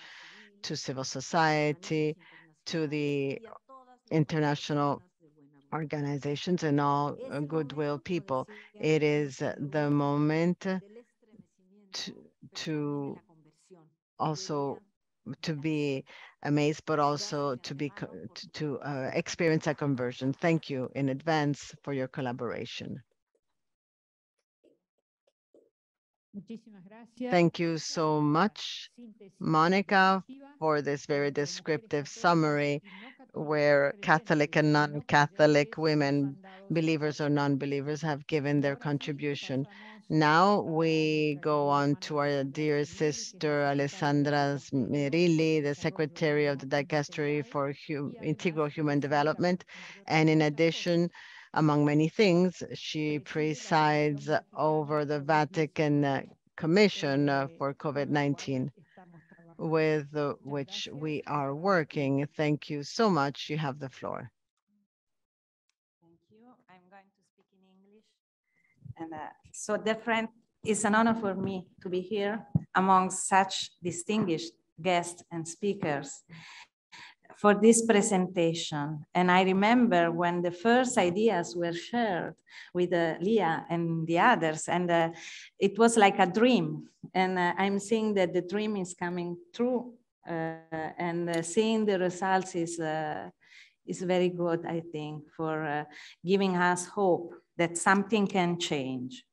to civil society, to the international organizations, and all goodwill people. It is the moment to also to be amazed, but also to be to experience a conversion. Thank you in advance for your collaboration. Thank you so much, Monica, for this very descriptive summary where Catholic and non-Catholic women, believers or non-believers, have given their contribution. Now we go on to our dear sister Alessandra Smirilli, the Secretary of the Dicastery for Integral Human Development. And in addition, Among many things, she presides over the Vatican Commission for COVID-19, with which we are working. Thank you so much. You have the floor. Thank you. I'm going to speak in English. And so, dear friend, it's an honor for me to be here among such distinguished guests and speakers for this presentation. And I remember when the first ideas were shared with Leah and the others, and it was like a dream. And I'm seeing that the dream is coming true, and seeing the results is very good, I think, for giving us hope that something can change.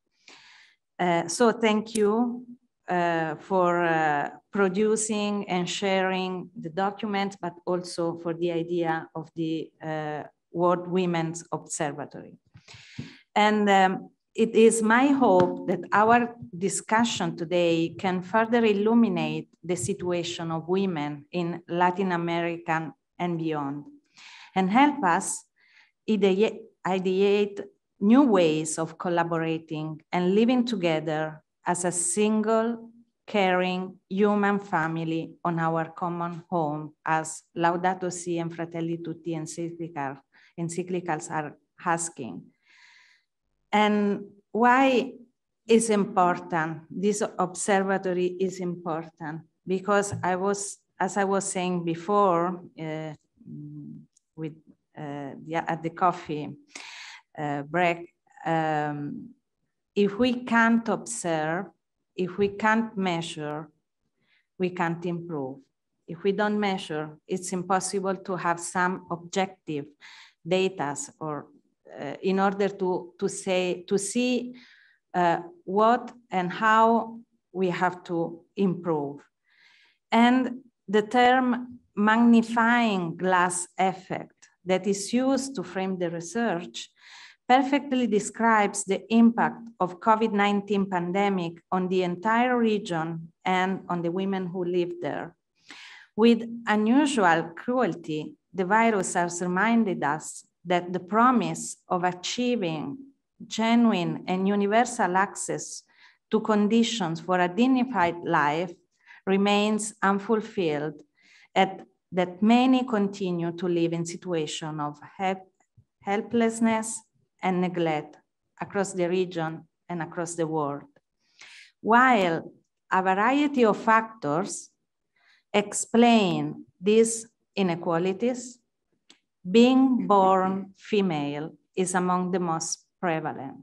So thank you for producing and sharing the document, but also for the idea of the World Women's Observatory. And it is my hope that our discussion today can further illuminate the situation of women in Latin America and beyond, and help us ideate new ways of collaborating and living together as a single, caring human family on our common home, as Laudato Si and Fratelli Tutti encyclicals are asking. And why is important? This observatory is important because as I was saying before, at the coffee break, if we can't observe, if we can't measure, we can't improve. If we don't measure, it's impossible to have some objective data or in order to see what and how we have to improve. And the term magnifying glass effect that is used to frame the research perfectly describes the impact of COVID-19 pandemic on the entire region and on the women who live there. With unusual cruelty, the virus has reminded us that the promise of achieving genuine and universal access to conditions for a dignified life remains unfulfilled, and that many continue to live in situations of helplessness and neglect across the region and across the world. While a variety of factors explain these inequalities, being born female is among the most prevalent.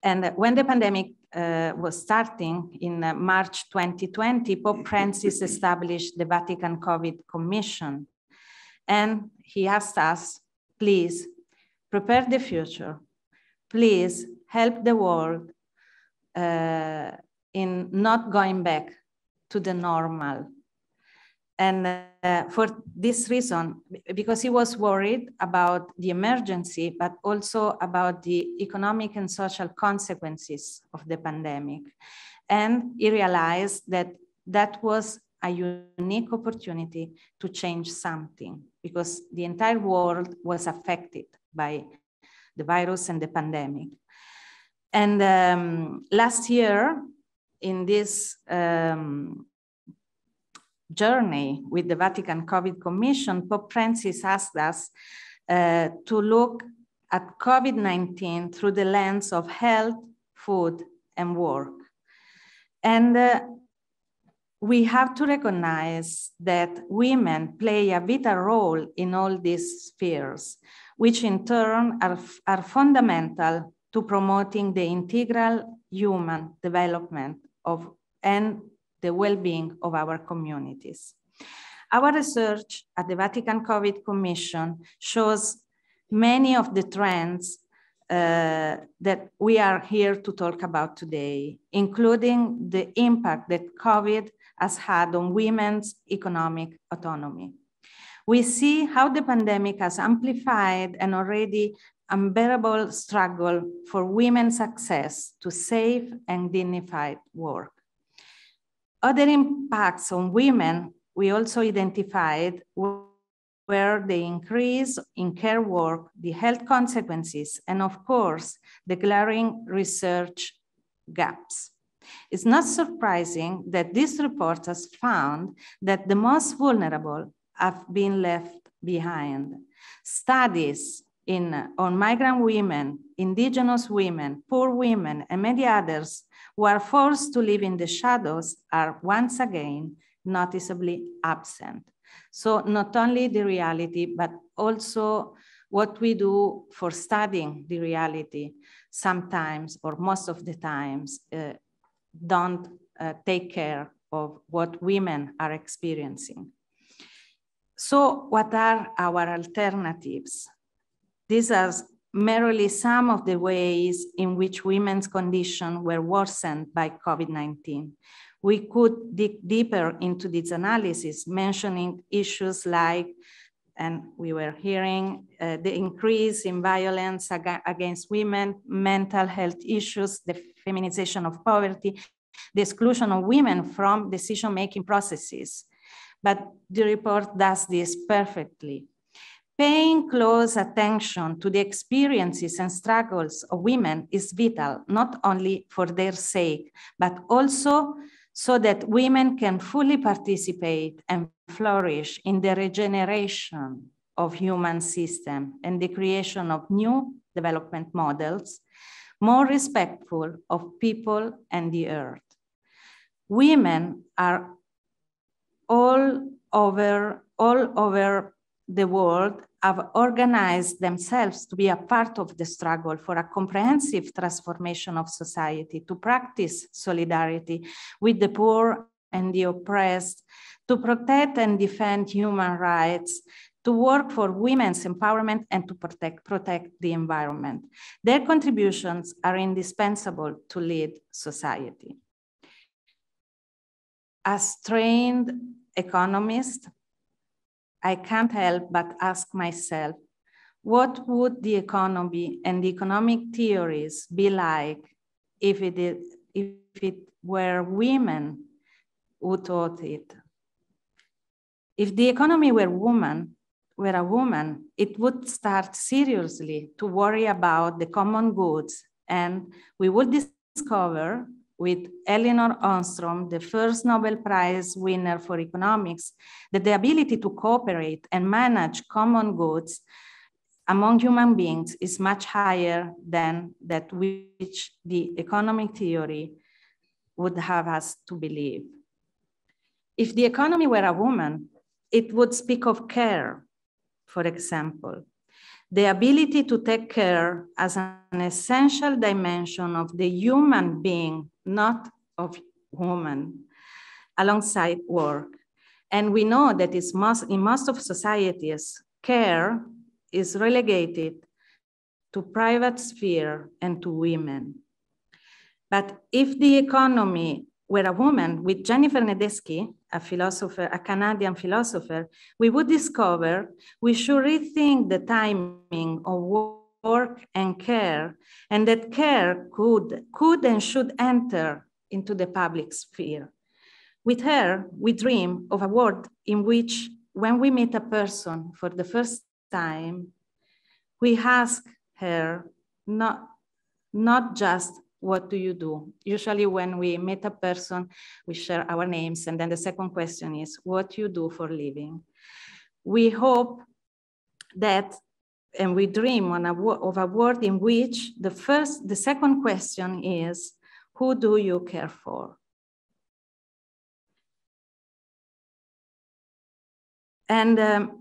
And when the pandemic was starting in March 2020, Pope Francis established the Vatican COVID Commission. And he asked us, please prepare the future. Please help the world in not going back to the normal. And for this reason, because he was worried about the emergency, but also about the economic and social consequences of the pandemic. And he realized that that was a unique opportunity to change something, because the entire world was affected by the virus and the pandemic. And last year, in this journey with the Vatican COVID Commission, Pope Francis asked us to look at COVID-19 through the lens of health, food, and work. And we have to recognize that women play a vital role in all these spheres, which in turn are fundamental to promoting the integral human development of and the well-being of our communities. Our research at the Vatican COVID Commission shows many of the trends that we are here to talk about today, including the impact that COVID has had on women's economic autonomy. We see how the pandemic has amplified an already unbearable struggle for women's access to safe and dignified work. Other impacts on women we also identified were the increase in care work, the health consequences, and of course, the glaring research gaps. It's not surprising that this report has found that the most vulnerable have been left behind. Studies on migrant women, indigenous women, poor women, and many others who are forced to live in the shadows are once again noticeably absent. So not only the reality, but also what we do for studying the reality sometimes, or most of the times, don't take care of what women are experiencing. So what are our alternatives? These are merely some of the ways in which women's conditions were worsened by COVID-19. We could dig deeper into this analysis, mentioning issues like, and we were hearing, the increase in violence against women, mental health issues, the feminization of poverty, the exclusion of women from decision-making processes. But the report does this perfectly. Paying close attention to the experiences and struggles of women is vital, not only for their sake, but also so that women can fully participate and flourish in the regeneration of human systems and the creation of new development models, more respectful of people and the earth. Women are all over the world have organized themselves to be a part of the struggle for a comprehensive transformation of society, to practice solidarity with the poor and the oppressed, to protect and defend human rights, to work for women's empowerment, and to protect the environment. Their contributions are indispensable to lead society. As trained economist, I can't help but ask myself, what would the economy and the economic theories be like if it were women who taught it? If the economy were a woman, it would start seriously to worry about the common goods, and we would discover with Elinor Ostrom, the first Nobel Prize winner for economics, that the ability to cooperate and manage common goods among human beings is much higher than that which the economic theory would have us to believe. If the economy were a woman, it would speak of care, for example. The ability to take care as an essential dimension of the human being, not of woman, alongside work. And we know that in most of societies, care is relegated to private sphere and to women. But if the economy were a woman, with Jennifer Nedesky, a philosopher, a Canadian philosopher, we would discover we should rethink the timing of work and care, and that care could and should enter into the public sphere. With her, we dream of a world in which, when we meet a person for the first time, we ask her not just, what do you do? Usually when we meet a person, we share our names, and then the second question is, what do you do for a living? We hope that, and we dream of a world in which the second question is, who do you care for? And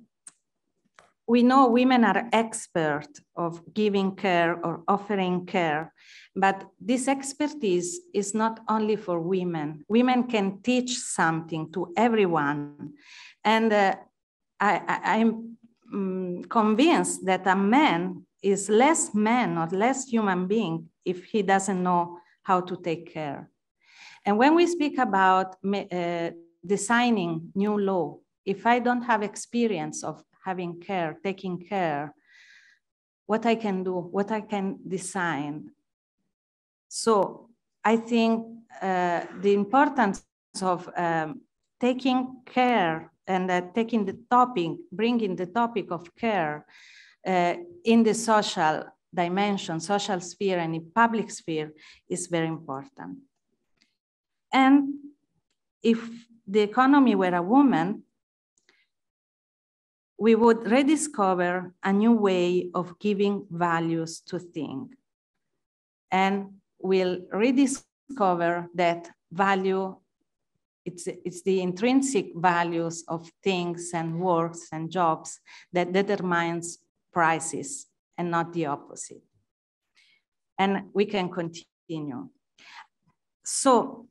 we know women are experts of giving care or offering care, but this expertise is not only for women. Women can teach something to everyone. And I'm convinced that a man is less man or less human being if he doesn't know how to take care. And when we speak about designing new law, if I don't have experience of having care, taking care, what I can do, what I can design. So I think the importance of taking care and taking the topic, bringing the topic of care in the social dimension, social sphere, and in public sphere is very important. And if the economy were a woman, we would rediscover a new way of giving values to things. And we'll rediscover that value, it's the intrinsic values of things and works and jobs that determines prices and not the opposite. And we can continue. So,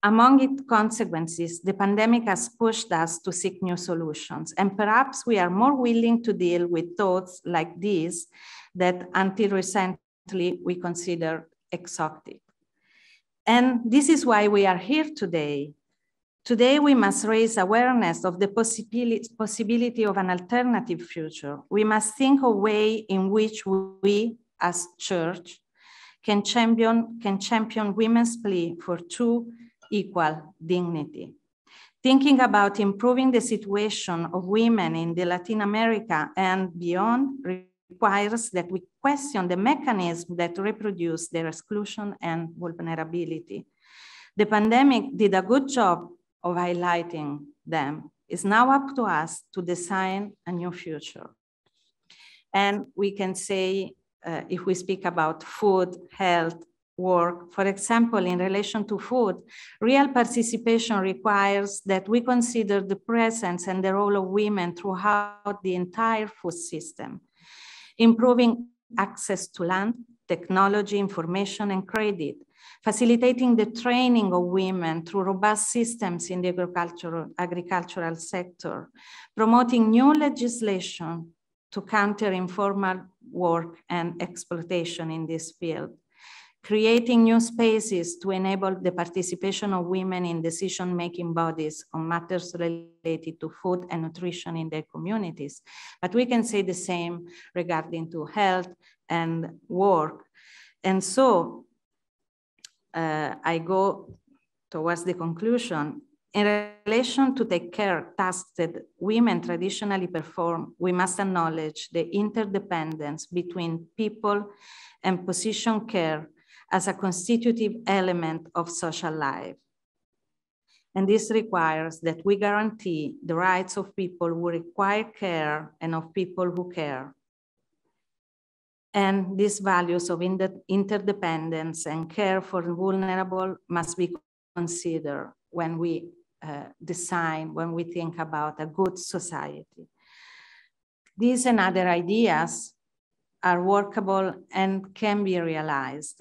among its consequences, the pandemic has pushed us to seek new solutions, and perhaps we are more willing to deal with thoughts like these that until recently we considered exotic. And this is why we are here today. Today, we must raise awareness of the possibility of an alternative future. We must think of a way in which we, as church, can champion women's plea for true equal dignity. Thinking about improving the situation of women in Latin America and beyond requires that we question the mechanisms that reproduce their exclusion and vulnerability. The pandemic did a good job of highlighting them. It's now up to us to design a new future. And we can say, if we speak about food, health, work, for example, in relation to food, real participation requires that we consider the presence and the role of women throughout the entire food system, improving access to land, technology, information, and credit, facilitating the training of women through robust systems in the agricultural sector, promoting new legislation to counter informal work and exploitation in this field, creating new spaces to enable the participation of women in decision-making bodies on matters related to food and nutrition in their communities. But we can say the same regarding to health and work. And so I go towards the conclusion. In relation to take care tasks that women traditionally perform, we must acknowledge the interdependence between people and position care as a constitutive element of social life. And this requires that we guarantee the rights of people who require care and of people who care. And these values of interdependence and care for the vulnerable must be considered when we design, when we think about a good society. These and other ideas are workable and can be realized.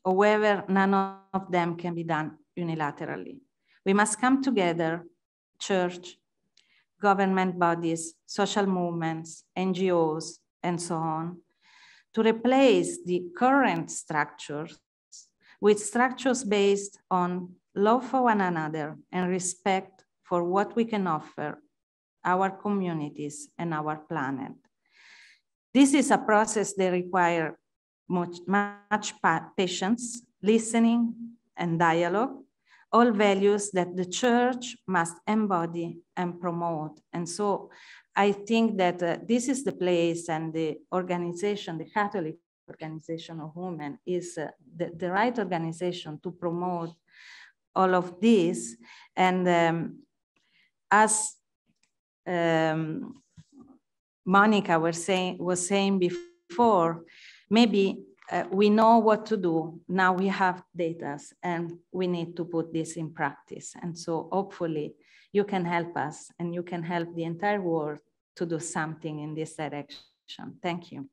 However, none of them can be done unilaterally. We must come together, church, government bodies, social movements, NGOs, and so on, to replace the current structures with structures based on love for one another and respect for what we can offer our communities and our planet. This is a process that requires much patience, listening, and dialogue, all values that the church must embody and promote. And so I think that this is the place, and the organization, the Catholic Organization of Women, is the right organization to promote all of this. And as Monica was saying before, maybe we know what to do. Now we have data and we need to put this in practice. And so hopefully you can help us and you can help the entire world to do something in this direction. Thank you.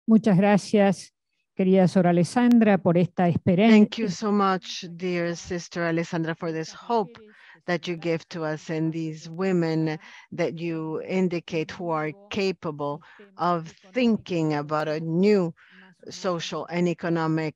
Muchas gracias, querida Sor Alessandra, por esta esperanza. Thank you so much, dear Sister Alessandra, for this hope that you give to us and these women that you indicate who are capable of thinking about a new social and economic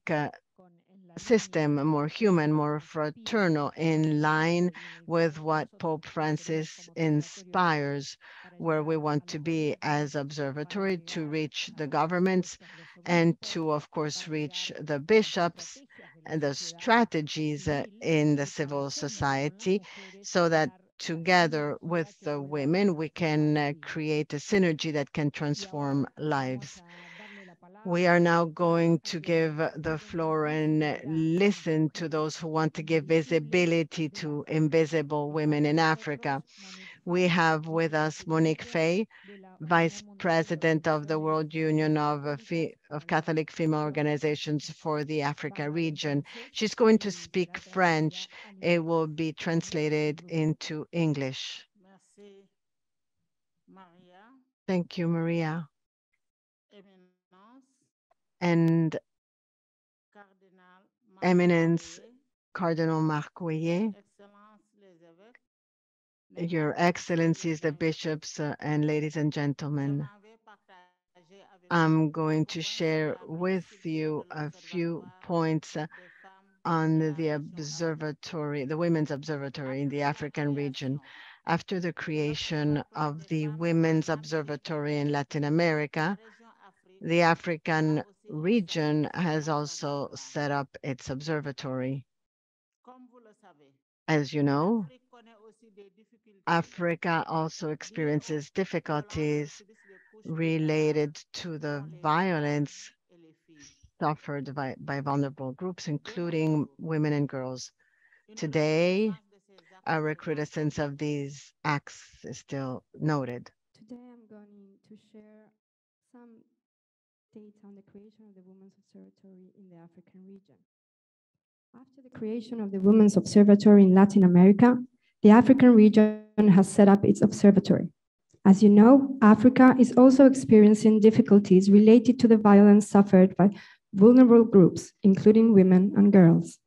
system, more human, more fraternal, in line with what Pope Francis inspires, where we want to be as Observatory, to reach the governments and to, of course, reach the bishops and the strategies in the civil society, so that together with the women, we can create a synergy that can transform lives. We are now going to give the floor and listen to those who want to give visibility to invisible women in Africa. We have with us Monique Fay, Vice President of the World Union of Catholic Female Organizations for the Africa region. She's going to speak French. It will be translated into English. Thank you, Maria. And Eminence Cardinal Marcoyer, Your Excellencies, the bishops, and ladies and gentlemen, I'm going to share with you a few points on the observatory, the Women's Observatory in the African region. After the creation of the Women's Observatory in Latin America, the African region has also set up its observatory. As you know, Africa also experiences difficulties related to the violence suffered by vulnerable groups, including women and girls. Today, a recrudescence of these acts is still noted. Today, I'm going to share some data on the creation of the Women's Observatory in the African region. After the creation of the Women's Observatory in Latin America, the African region has set up its observatory. As you know, Africa is also experiencing difficulties related to the violence suffered by vulnerable groups, including women and girls.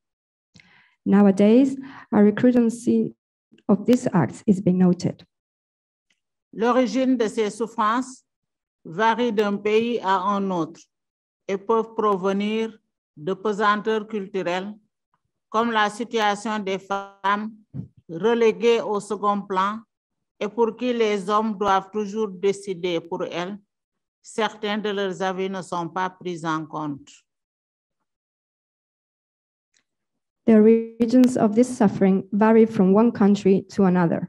Nowadays, a recrudescence of these acts is being noted. L'origine de ces souffrances varie d'un pays à un autre et peuvent provenir de pesanteurs culturelles, comme la situation des femmes reléguées au second plan et pour qui les hommes doivent toujours décider pour elles. Certains de leurs avis ne sont pas pris en compte. The origins of this suffering vary from one country to another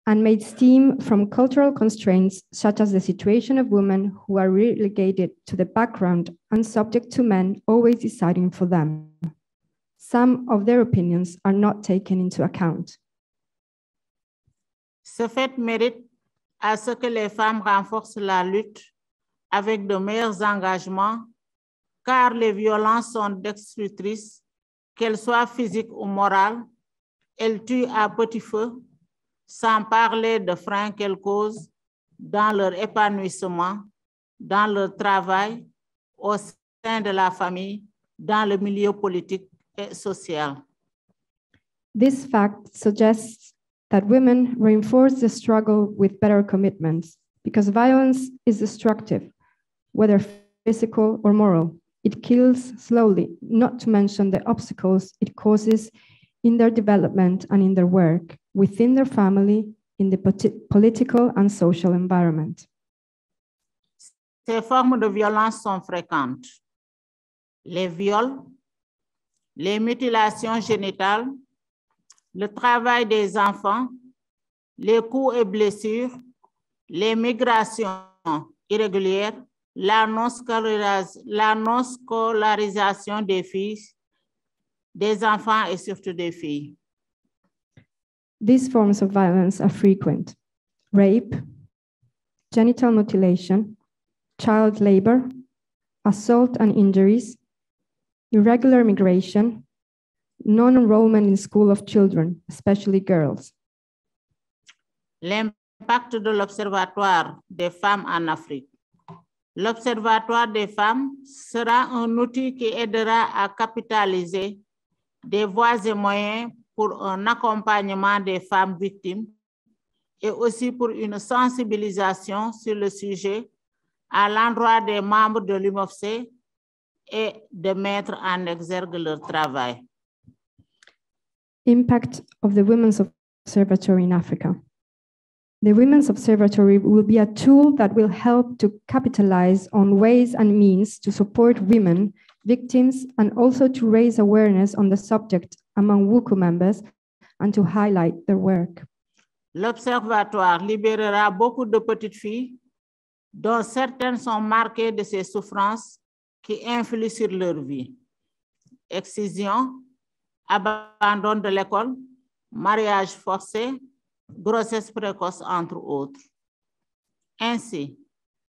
and may stem from cultural constraints such as the situation of women who are relegated to the background and subject to men always deciding for them. Some of their opinions are not taken into account. Ce fait mérite à ce que les femmes renforcent la lutte avec de meilleurs engagements, car les violences sont destructrices, qu'elles soient physiques ou morales. Elles tuent à petit feu, sans parler de freins qu'elles causent dans leur épanouissement, dans leur travail, au sein de la famille, dans le milieu politique et social. This fact suggests that women reinforce the struggle with better commitments because violence is destructive, whether physical or moral. It kills slowly, not to mention the obstacles it causes in their development and in their work, within their family, in the political and social environment. Ces formes de violence sont fréquentes. Les viols, les mutilations génitales, le travail des enfants, les coups et blessures, les migrations irrégulières, la non-scolarisation des filles, des enfants et surtout des filles. These forms of violence are frequent: rape, genital mutilation, child labor, assault and injuries, irregular migration, non-enrollment in school of children, especially girls. L'impact de l'Observatoire des femmes en Afrique. L'Observatoire des femmes sera un outil qui aidera à capitaliser des voies et moyens pour un accompagnement des femmes victimes et aussi pour une sensibilisation sur le sujet à l'endroit des membres de l'UMOFC et de mettre en exergue leur travail. Impact of the Women's Observatory in Africa. The Women's Observatory will be a tool that will help to capitalize on ways and means to support women, victims, and also to raise awareness on the subject among WUCWO members and to highlight their work. L'Observatoire libérera beaucoup de petites filles dont certaines sont marquées de ces souffrances qui influent sur leur vie. Excision, abandon de l'école, mariage forcé, grossesse précoce, entre autres. Ainsi,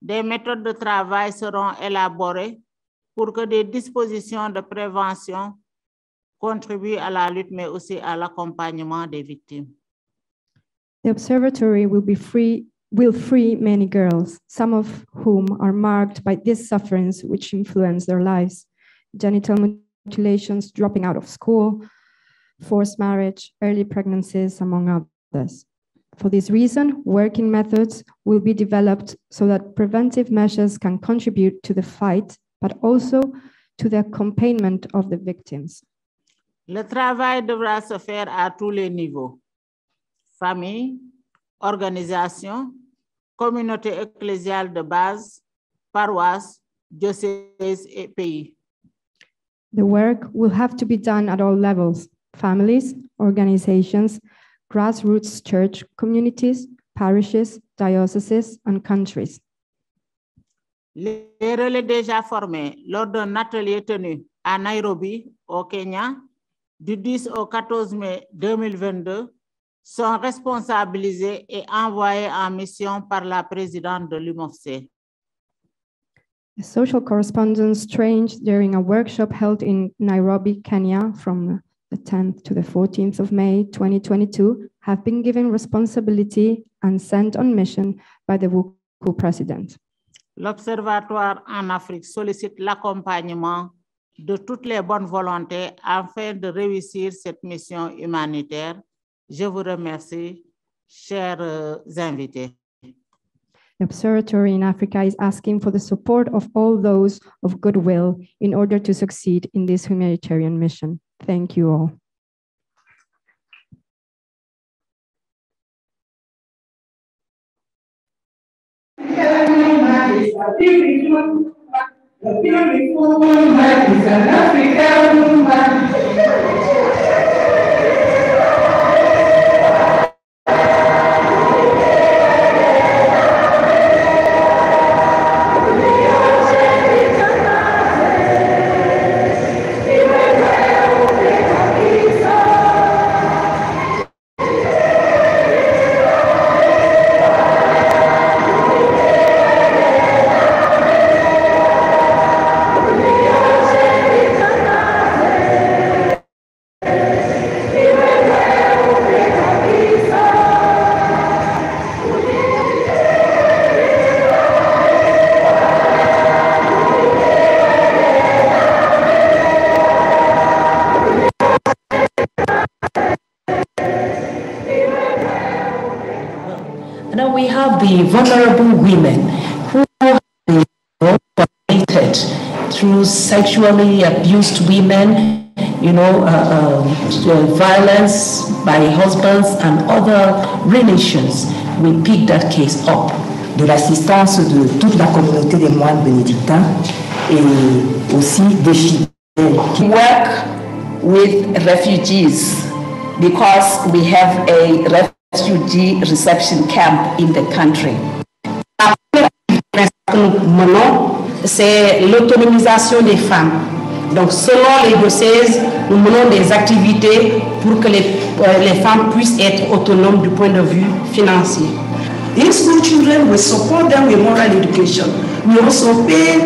des méthodes de travail seront élaborées pour que des dispositions de prévention contribuent à la lutte, mais aussi à l'accompagnement des victimes. The observatory will free many girls, some of whom are marked by these sufferings which influence their lives: genital mutilations, dropping out of school, forced marriage, early pregnancies, among others. For this reason, working methods will be developed so that preventive measures can contribute to the fight, but also to the accompaniment of the victims. Le travail devra se faire à tous les niveaux: famille, organisation, communauté ecclésiale de base, paroisse, diocèse et pays. The work will have to be done at all levels: families, organizations, grassroots church communities, parishes, dioceses, and countries. Les relais déjà formés lors d'un atelier tenu à Nairobi, au Kenya, du 10 au 14 mai 2022, sont responsabilisés et envoyés en mission par la présidente de l'UMOFC. The social correspondents trained during a workshop held in Nairobi, Kenya, from the 10th to the 14th of May 2022, have been given responsibility and sent on mission by the WUCWO president. L'Observatoire en Afrique sollicite l'accompagnement de toutes les bonnes volontés afin de réussir cette mission humanitaire. Je vous remercie, chers invités. The Observatory in Africa is asking for the support of all those of goodwill in order to succeed in this humanitarian mission. Thank you all. The beautiful woman is an African woman. Now we have the vulnerable women who have been violated through sexually abused women, violence by husbands and other relations. We pick that case up. De l'assistance de toute la communauté des moines bénédictins et aussi des fidèles. We work with refugees because we have a refugee reception camp in the country. C'est l'autonomisation des femmes. Donc, selon les diocèses, nous menons des activités pour que les femmes puissent être autonomes du point de vue financier. In school children, we support them with moral education. We also pay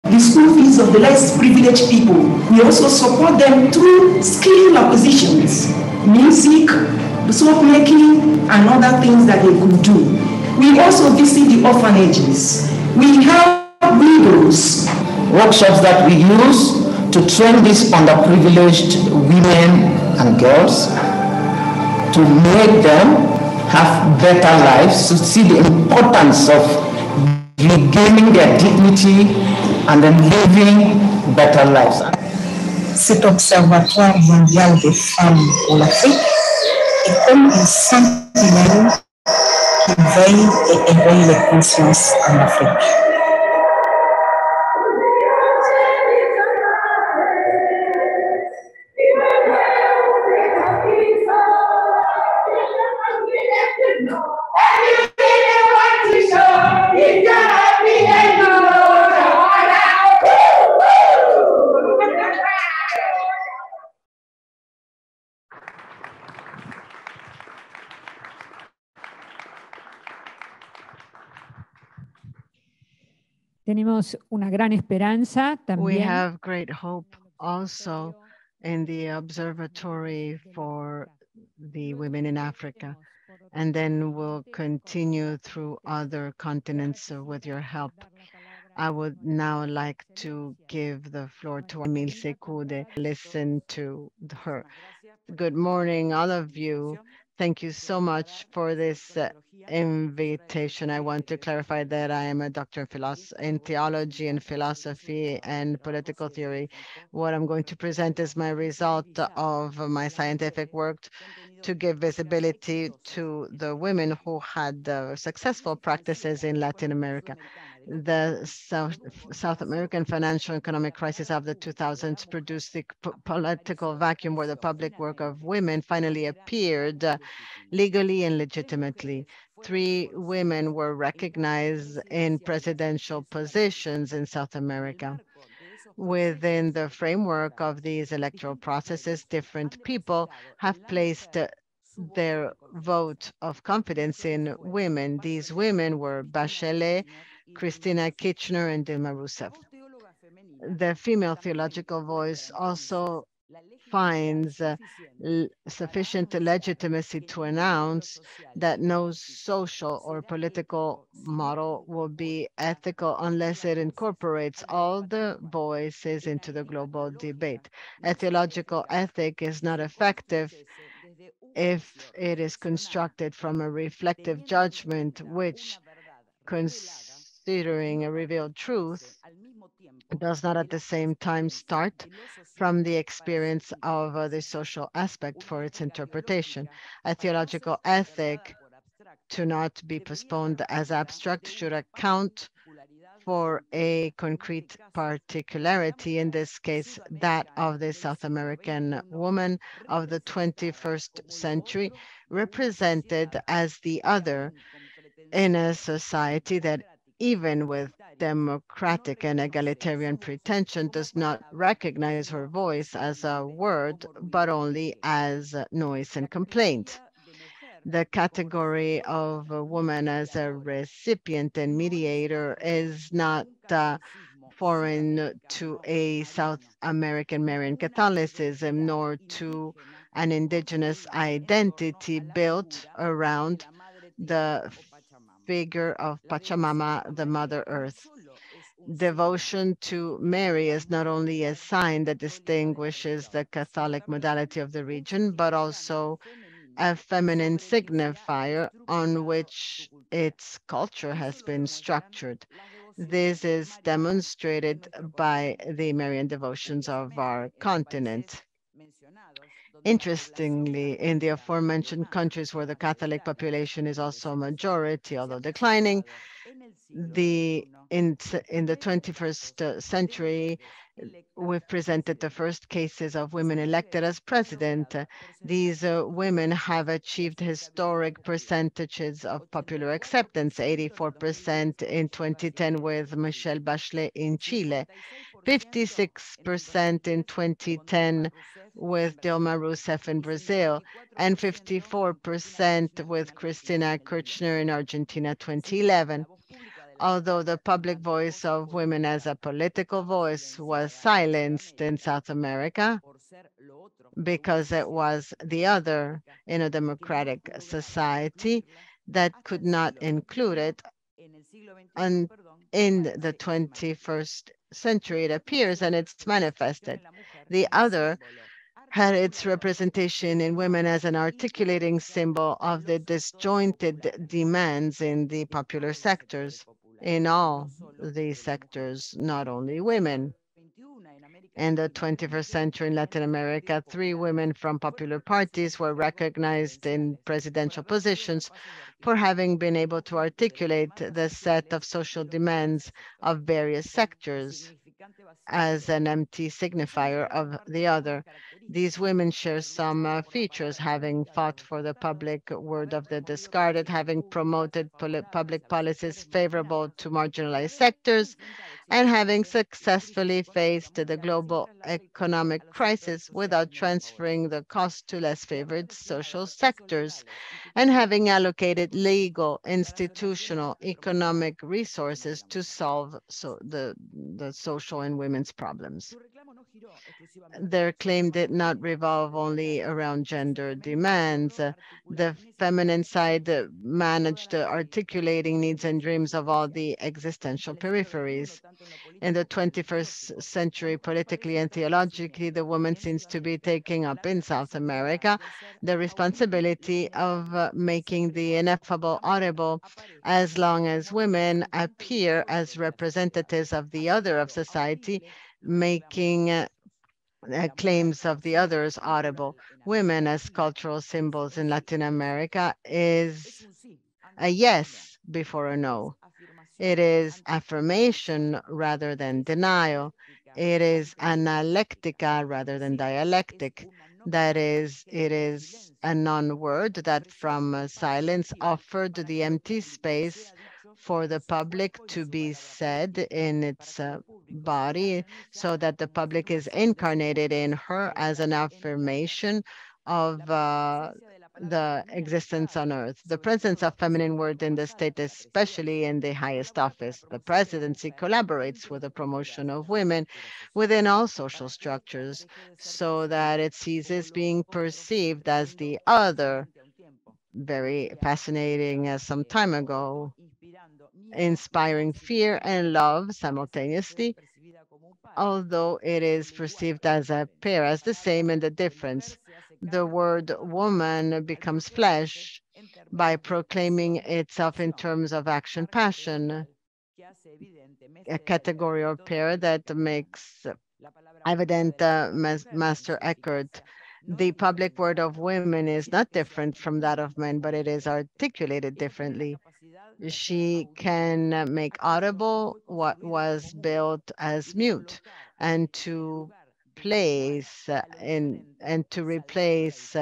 the school fees of the less privileged people. We also support them through skill acquisitions, music, soap making, and other things that they could do. We also visit the orphanages. We have widows. Workshops that we use to train these underprivileged women and girls to make them have better lives, to see the importance of regaining their dignity and then living better lives. Cet observatoire mondial des femmes pour l'Afrique est comme une sentinelle qui veille et éveille les consciences en Afrique. Tenemos una gran esperanza We también have great hope also in the Observatory for the Women in Africa. And then we'll continue through other continents with your help. I would now like to give the floor to Emile Sekude. Listen to her. Good morning, all of you. Thank you so much for this invitation. I want to clarify that I am a doctor in theology and philosophy and political theory. What I'm going to present is my result of my scientific work to give visibility to the women who had successful practices in Latin America. The South American financial and economic crisis of the 2000s produced the political vacuum where the public work of women finally appeared legally and legitimately. 3 women were recognized in presidential positions in South America. Within the framework of these electoral processes, different people have placed their vote of confidence in women. These women were Bachelet, Christina Kirchner, and Dilma Rousseff. The female theological voice also finds sufficient legitimacy to announce that no social or political model will be ethical unless it incorporates all the voices into the global debate. A theological ethic is not effective if it is constructed from a reflective judgment, which, considering a revealed truth, does not at the same time start from the experience of the social aspect for its interpretation. A theological ethic, to not be postponed as abstract, should account for a concrete particularity, in this case, that of the South American woman of the 21st century, represented as the other in a society that, even with democratic and egalitarian pretension, does not recognize her voice as a word, but only as noise and complaint. The category of a woman as a recipient and mediator is not foreign to a South American Marian Catholicism, nor to an indigenous identity built around the figure of Pachamama, the Mother Earth. Devotion to Mary is not only a sign that distinguishes the Catholic modality of the region, but also a feminine signifier on which its culture has been structured. This is demonstrated by the Marian devotions of our continent. Interestingly, in the aforementioned countries where the Catholic population is also a majority, although declining, in the 21st century, we've presented the first cases of women elected as president. These women have achieved historic percentages of popular acceptance, 84% in 2010 with Michelle Bachelet in Chile, 56% in 2010 with Dilma Rousseff in Brazil, and 54% with Christina Kirchner in Argentina 2011. Although the public voice of women as a political voice was silenced in South America because it was the other in a democratic society that could not include it, and in the 21st century it appears and it's manifested. The other had its representation in women as an articulating symbol of the disjointed demands in the popular sectors, in all these sectors, not only women. In the 21st century in Latin America, 3 women from popular parties were recognized in presidential positions for having been able to articulate the set of social demands of various sectors as an empty signifier of the other. These women share some features, having fought for the public word of the discarded, having promoted public policies favorable to marginalized sectors, and having successfully faced the global economic crisis without transferring the cost to less favored social sectors, and having allocated legal, institutional, economic resources to solve the social and women's problems. Their claim did not revolve only around gender demands. The feminine side managed articulating needs and dreams of all the existential peripheries. In the 21st century, politically and theologically, the woman seems to be taking up in South America the responsibility of making the ineffable audible as long as women appear as representatives of the other of society, making claims of the others audible. Women as cultural symbols in Latin America is a yes before a no. It is affirmation rather than denial. It is analectica rather than dialectic. That is, it is a non-word that from silence offered the empty space for the public to be said in its body, so that the public is incarnated in her as an affirmation of the existence on earth. The presence of feminine word in the state, especially in the highest office. The presidency collaborates with the promotion of women within all social structures so that it ceases being perceived as the other. Very fascinating some time ago, inspiring fear and love simultaneously, although it is perceived as a pair, as the same and the difference. The word woman becomes flesh by proclaiming itself in terms of action passion, a category or pair that makes evident Master Eckhart. The public word of women is not different from that of men, but it is articulated differently. She can make audible what was built as mute, and to place and to replace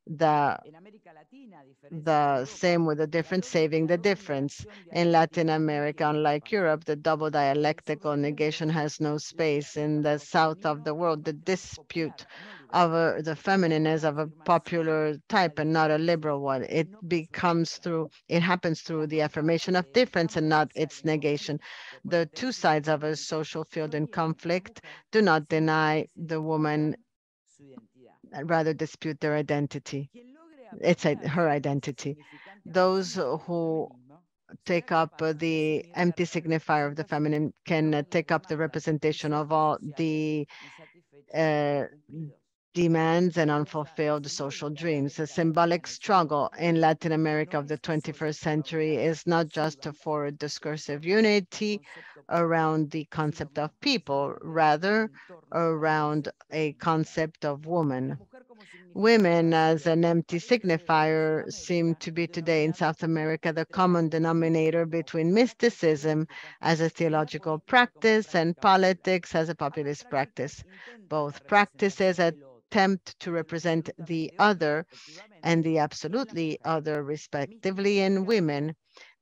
the same with a difference, saving the difference. In Latin America, unlike Europe, the double dialectical negation has no space. In the south of the world, the dispute of the feminine is of a popular type and not a liberal one. It happens through the affirmation of difference and not its negation. The two sides of a social field in conflict do not deny the woman, rather dispute their identity. Her identity. Those who take up the empty signifier of the feminine can take up the representation of all the uh, demands and unfulfilled social dreams. The symbolic struggle in Latin America of the 21st century is not just for discursive unity around the concept of people, rather around a concept of woman. Women as an empty signifier seem to be today in South America the common denominator between mysticism as a theological practice and politics as a populist practice. Both practices attempt to represent the other and the absolutely other, respectively, in women.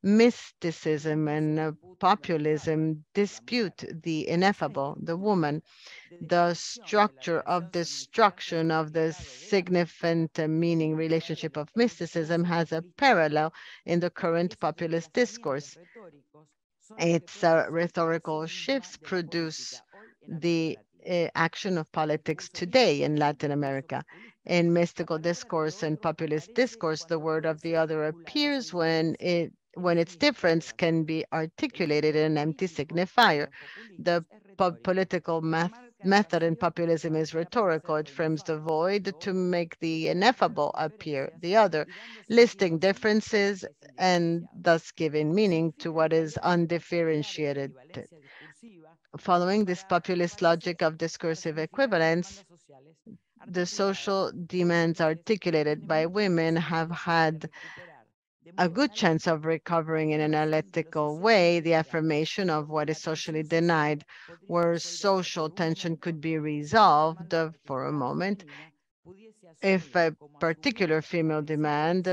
Mysticism and populism dispute the ineffable, the woman. The structure of destruction of the significant meaning relationship of mysticism has a parallel in the current populist discourse. Its rhetorical shifts produce the action of politics today in Latin America. In mystical discourse and populist discourse, the word of the other appears when its difference can be articulated in an empty signifier. The political method in populism is rhetorical. It frames the void to make the ineffable appear, the other, listing differences and thus giving meaning to what is undifferentiated. Following this populist logic of discursive equivalence, the social demands articulated by women have had a good chance of recovering in an analytical way the affirmation of what is socially denied, where social tension could be resolved for a moment if a particular female demand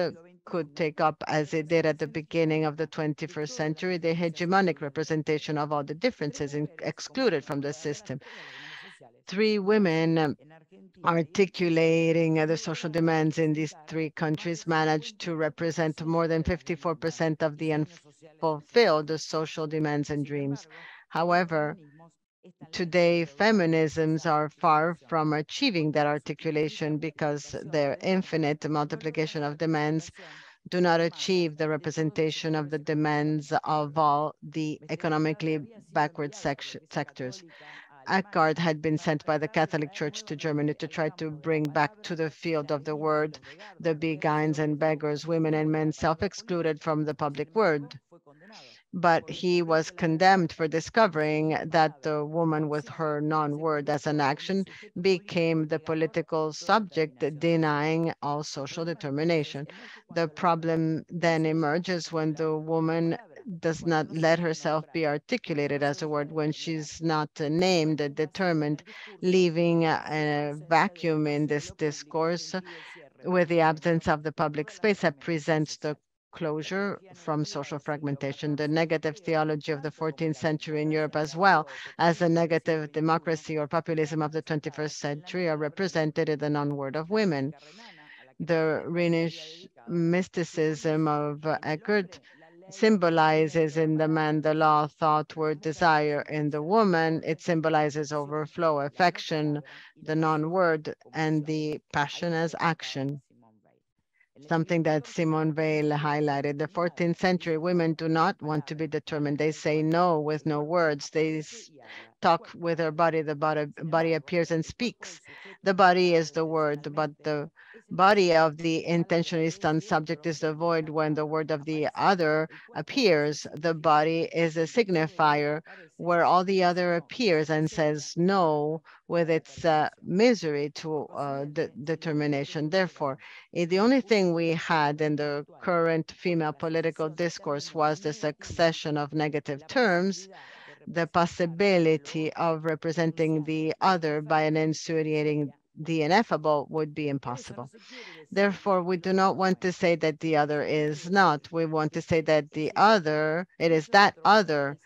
could take up, as it did at the beginning of the 21st century, the hegemonic representation of all the differences excluded from the system. Three women articulating the social demands in these three countries managed to represent more than 54% of the unfulfilled social demands and dreams. However, today, feminisms are far from achieving that articulation because their infinite multiplication of demands do not achieve the representation of the demands of all the economically backward sectors. Eckhart had been sent by the Catholic Church to Germany to try to bring back to the field of the word the beguines and beggars, women and men self-excluded from the public word. But he was condemned for discovering that the woman with her non-word as an action became the political subject, denying all social determination. The problem then emerges when the woman does not let herself be articulated as a word, when she's not named, determined, leaving a vacuum in this discourse with the absence of the public space that presents the closure from social fragmentation. The negative theology of the 14th century in Europe, as well as the negative democracy or populism of the 21st century, are represented in the non-word of women. The Rhenish mysticism of Eckhart symbolizes in the man the law, thought, word, desire. In the woman, it symbolizes overflow, affection, the non-word, and the passion as action. Something that Simone Weil highlighted. The 14th century women do not want to be determined. They say no with no words. They talk with their body. The body appears and speaks. The body is the word, but the body of the intentionalist and subject is the void when the word of the other appears. The body is a signifier where all the other appears and says no with its misery to determination. Therefore, the only thing we had in the current female political discourse was the succession of negative terms, the possibility of representing the other by enunciating the ineffable would be impossible. Therefore, we do not want to say that the other is not. We want to say that the other, it is that other.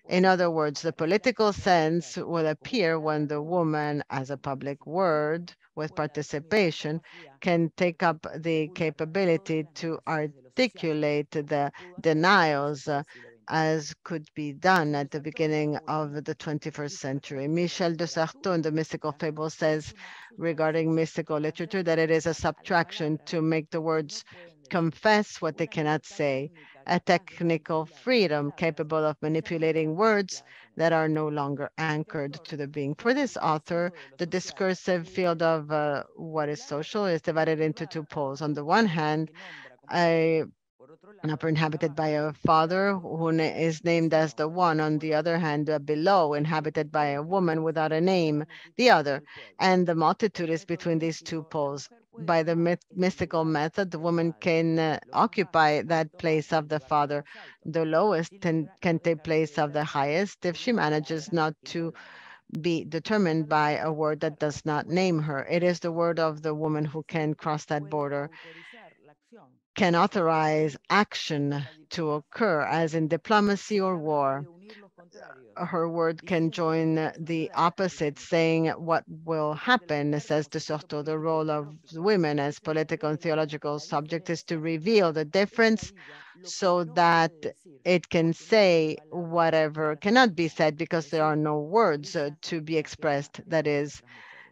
In other words, the political sense will appear when the woman, as a public word with participation, can take up the capability to articulate the denials as could be done at the beginning of the 21st century. Michel de Certeau in The Mystical Fable says regarding mystical literature that it is a subtraction to make the words confess what they cannot say, a technical freedom capable of manipulating words that are no longer anchored to the being. For this author, the discursive field of what is social is divided into two poles. On the one hand, an upper inhabited by a father who is named as the one. On the other hand, below inhabited by a woman without a name, the other. And the multitude is between these two poles. By the mystical method, the woman can occupy that place of the father. The lowest can take place of the highest if she manages not to be determined by a word that does not name her. It is the word of the woman who can cross that border, can authorize action to occur, as in diplomacy or war. Her word can join the opposite, saying what will happen, says de Certeau. The role of women as political and theological subject is to reveal the difference so that it can say whatever cannot be said because there are no words to be expressed, that is,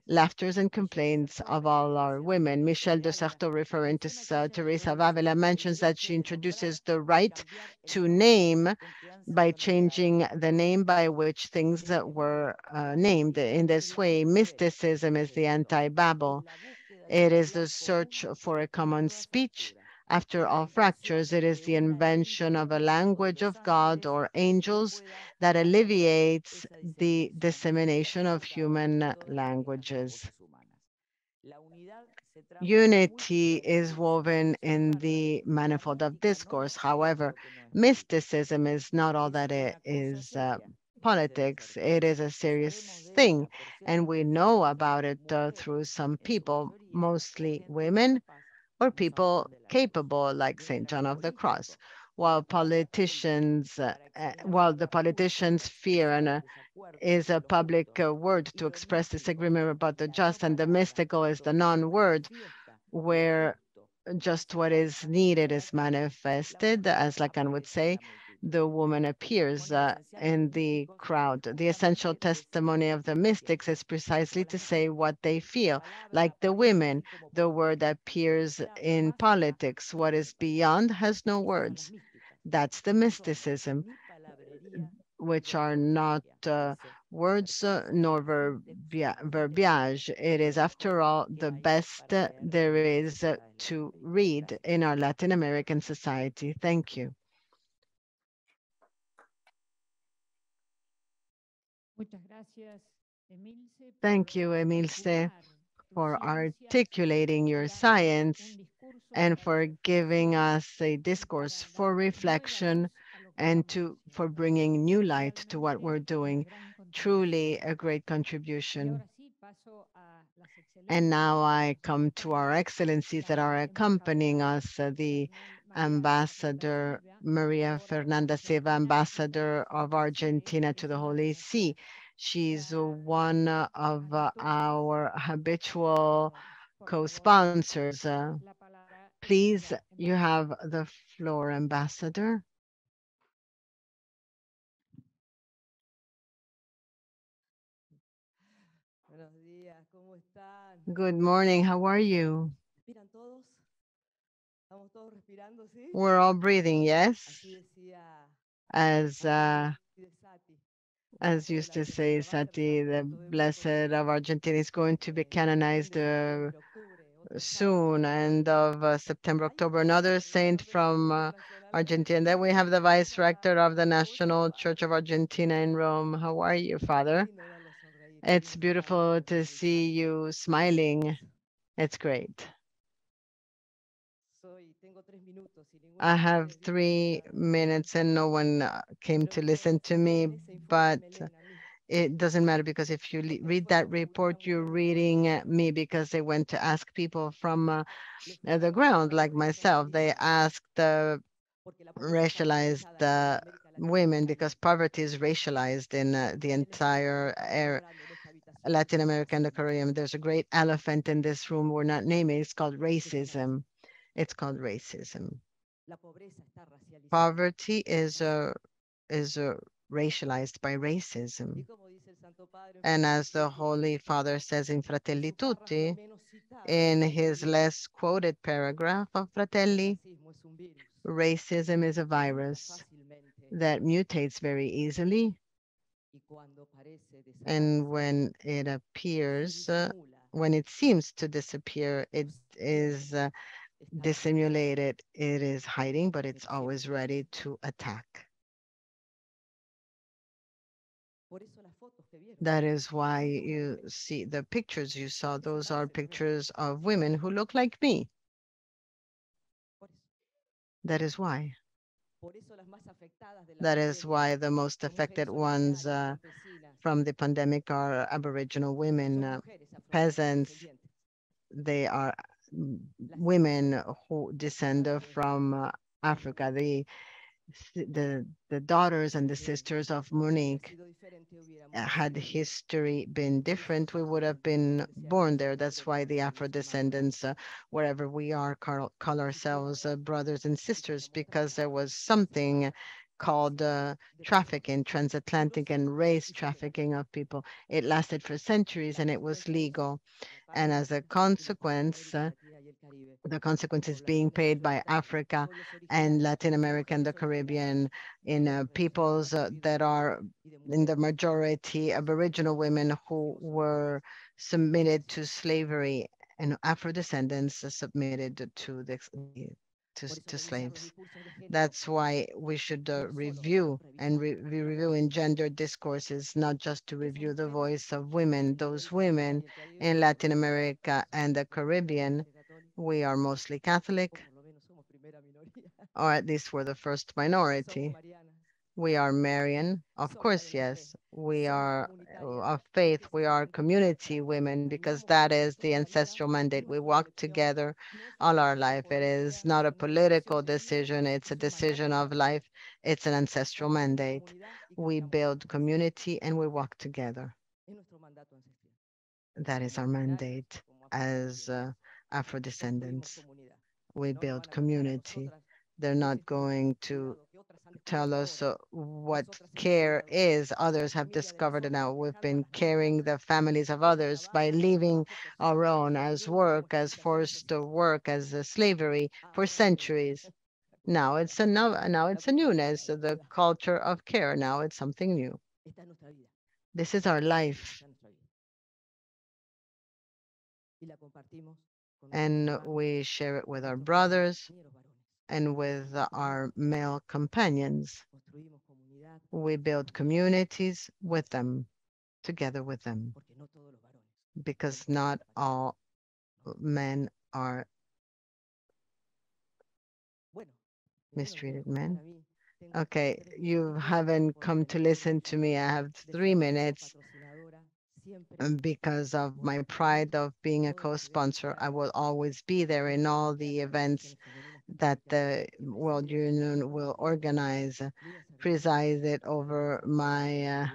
laughters and complaints of all our women. Michel de Certeau, referring to Teresa of Avila, mentions that she introduces the right to name by changing the name by which things were named. In this way, mysticism is the anti-Babel. It is the search for a common speech After all fractures, it is the invention of a language of God or angels that alleviates the dissemination of human languages. Unity is woven in the manifold of discourse. However, mysticism is not all that it is politics. It is a serious thing, and we know about it through some people, mostly women or people capable, like St. John of the Cross. While the politicians fear and is a public word to express disagreement about the just, and the mystical is the non-word, where just what is needed is manifested, as Lacan would say. The woman appears in the crowd. The essential testimony of the mystics is precisely to say what they feel. Like the women, the word appears in politics. What is beyond has no words. That's the mysticism, which are not words nor verbiage. It is, after all, the best there is to read in our Latin American society. Thank you. Thank you, Emilce, for articulating your science and for giving us a discourse for reflection and for bringing new light to what we're doing. Truly a great contribution. And now I come to our excellencies that are accompanying us, the Ambassador Maria Fernanda Seva, Ambassador of Argentina to the Holy See. She's one of our habitual co-sponsors. Please, you have the floor, Ambassador. Good morning. How are you? We're all breathing, yes? As used to say, Sati, the Blessed of Argentina is going to be canonized soon, end of September, October. Another saint from Argentina. Then we have the Vice Rector of the National Church of Argentina in Rome. How are you, Father? It's beautiful to see you smiling. It's great. I have 3 minutes and no one came to listen to me, but it doesn't matter, because if you read that report, you're reading me, because they went to ask people from the ground like myself. They asked the racialized women, because poverty is racialized in the entire Latin America and the Caribbean. There's a great elephant in this room we're not naming. It's called racism. It's called racism. Poverty is racialized by racism. And as the Holy Father says in Fratelli Tutti, in his less quoted paragraph of Fratelli, racism is a virus that mutates very easily, and when it appears, when it seems to disappear, it is dissimulated, it is hiding, but it's always ready to attack. That is why you see the pictures you saw. Those are pictures of women who look like me. That is why. That is why the most affected ones from the pandemic are Aboriginal women, peasants. They are women who descend from Africa. The daughters and the sisters of Monique, had history been different, we would have been born there. That's why the Afro descendants, wherever we are, call ourselves brothers and sisters, because there was something called trafficking, transatlantic and race trafficking of people. It lasted for centuries and it was legal. And as a consequence, the consequences being paid by Africa and Latin America and the Caribbean in peoples that are in the majority Aboriginal women who were submitted to slavery, and Afro descendants submitted to the to slaves. That's why we should review and review in gender discourses, not just to review the voice of women, those women in Latin America and the Caribbean. We are mostly Catholic, or at least we're the first minority. We are Marian, of course, yes. We are of faith. We are community women because that is the ancestral mandate. We walk together all our life. It is not a political decision. It's a decision of life. It's an ancestral mandate. We build community and we walk together. That is our mandate as Afro-descendants. We build community. They're not going to tell us what care is. Others have discovered it now. We've been caring the families of others by leaving our own as work, as forced work, as slavery for centuries. Now it's a newness, the culture of care. Now it's something new. This is our life. And we share it with our brothers and with our male companions. We build communities with them, together with them, because not all men are mistreated men. Okay, you haven't come to listen to me. I have 3 minutes. And because of my pride of being a co-sponsor, I will always be there in all the events that the World Union will organize, preside it over my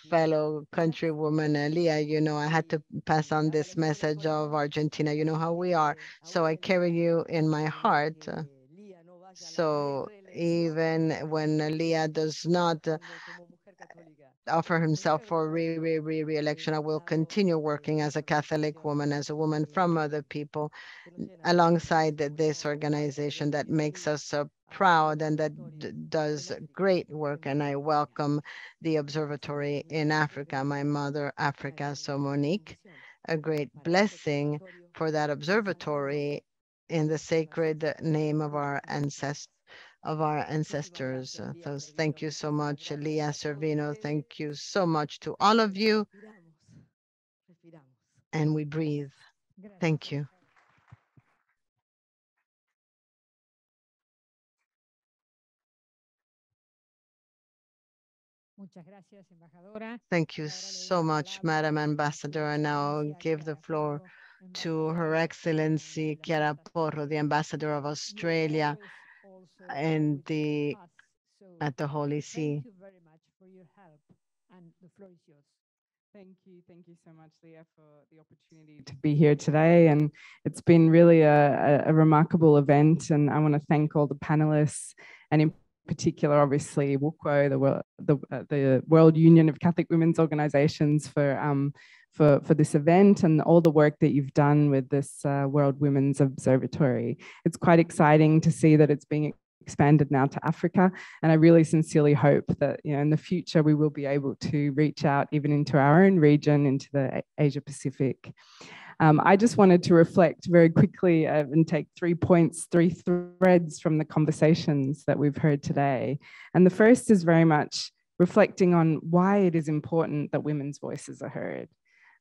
fellow countrywoman, Leah. You know, I had to pass on this message of Argentina. You know how we are. So I carry you in my heart. So even when Leah does not offer himself for re-election, I will continue working as a Catholic woman, as a woman from other people, alongside this organization that makes us so proud and that does great work. And I welcome the Observatory in Africa, my mother Africa. So Monique, a great blessing for that observatory in the sacred name of our ancestors. So thank you so much, Leah Servino. Thank you so much to all of you. And we breathe. Thank you. Thank you so much, Madam Ambassador. And now I'll give the floor to Her Excellency Chiara Porro, the Ambassador of Australia and at the Holy See. Thank you very much for your help, and the floor is yours. Thank you so much, Leah, for the opportunity to be here today. And it's been really a remarkable event. And I want to thank all the panelists, and in particular, obviously, WUCWO, the World Union of Catholic Women's Organizations for this event and all the work that you've done with this World Women's Observatory. It's quite exciting to see that it's being expanded now to Africa, and I really sincerely hope that in the future we will be able to reach out even into our own region, into the Asia Pacific. I just wanted to reflect very quickly and take 3 points, 3 threads from the conversations that we've heard today. And the first is very much reflecting on why it is important that women's voices are heard.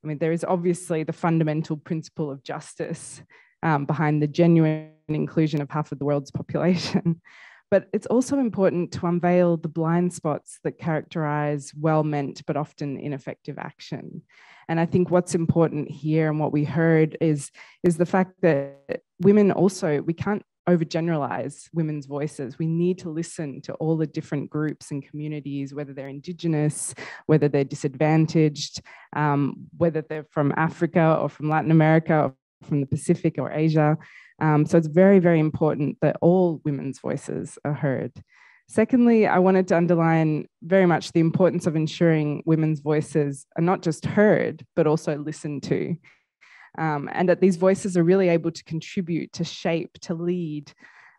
I mean, there is obviously the fundamental principle of justice behind the genuine inclusion of half of the world's population. But it's also important to unveil the blind spots that characterize well-meant but often ineffective action. And I think what's important here and what we heard is the fact that women also, we can't overgeneralize women's voices. We need to listen to all the different groups and communities, whether they're Indigenous, whether they're disadvantaged, whether they're from Africa or from Latin America or from the Pacific or Asia. So it's very, very important that all women's voices are heard. Secondly, I wanted to underline very much the importance of ensuring women's voices are not just heard, but also listened to. And that these voices are really able to contribute, to shape, to lead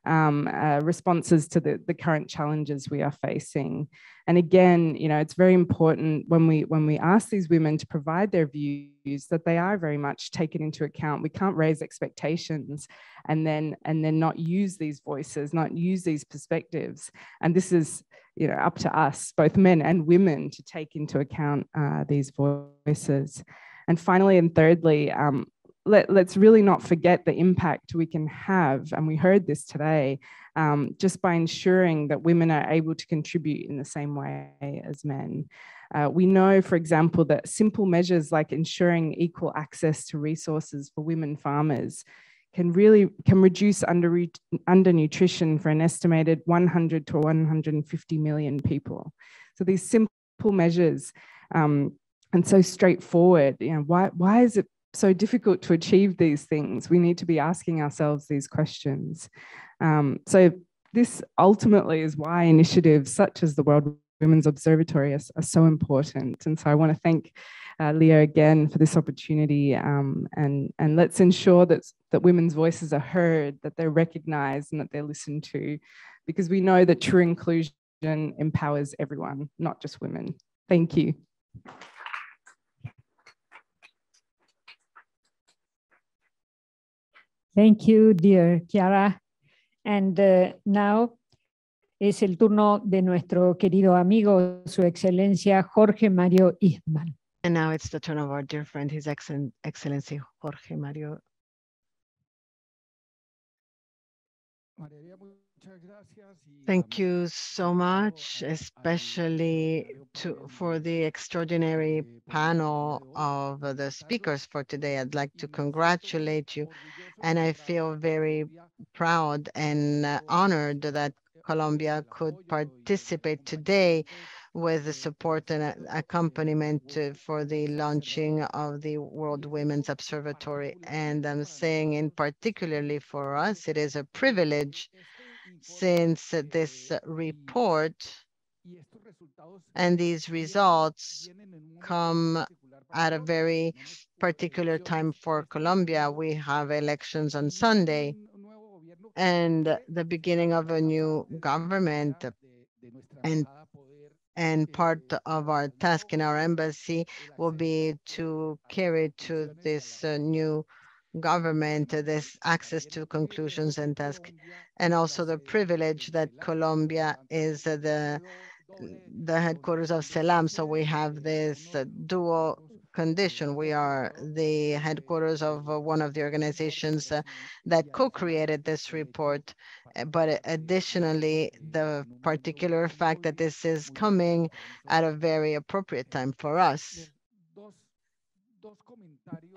responses to the current challenges we are facing. And again, you know, it's very important when we ask these women to provide their views that they are very much taken into account. We can't raise expectations and then not use these voices, not use these perspectives. And this is, you know, up to us, both men and women, to take into account these voices. And finally, and thirdly, let's really not forget the impact we can have, and we heard this today, just by ensuring that women are able to contribute in the same way as men. We know, for example, that simple measures like ensuring equal access to resources for women farmers can reduce undernutrition for an estimated 100 to 150 million people. So these simple measures, and so straightforward, you know, why is it so difficult to achieve these things? We need to be asking ourselves these questions. So this ultimately is why initiatives such as the World Women's Observatory are so important. And so I want to thank Leah again for this opportunity, and let's ensure that women's voices are heard, that they're recognized and that they're listened to, because we know that true inclusion empowers everyone, not just women. Thank you. Thank you, dear Chiara. And now es el turno de nuestro querido amigo, Su Excelencia Jorge Mario Isman. And now it's the turn of our dear friend, His Excellency Jorge Mario. Thank you so much, especially for the extraordinary panel of the speakers for today. I'd like to congratulate you, and I feel very proud and honored that Colombia could participate today with the support and accompaniment for the launching of the World Women's Observatory. And I'm saying in particularly for us, it is a privilege, since this report and these results come at a very particular time for Colombia. We have elections on Sunday and the beginning of a new government, and part of our task in our embassy will be to carry to this new government this access to conclusions and tasks, and also the privilege that Colombia is the headquarters of CELAM. So we have this dual condition. We are the headquarters of one of the organizations that co-created this report, but additionally, the particular fact that this is coming at a very appropriate time for us.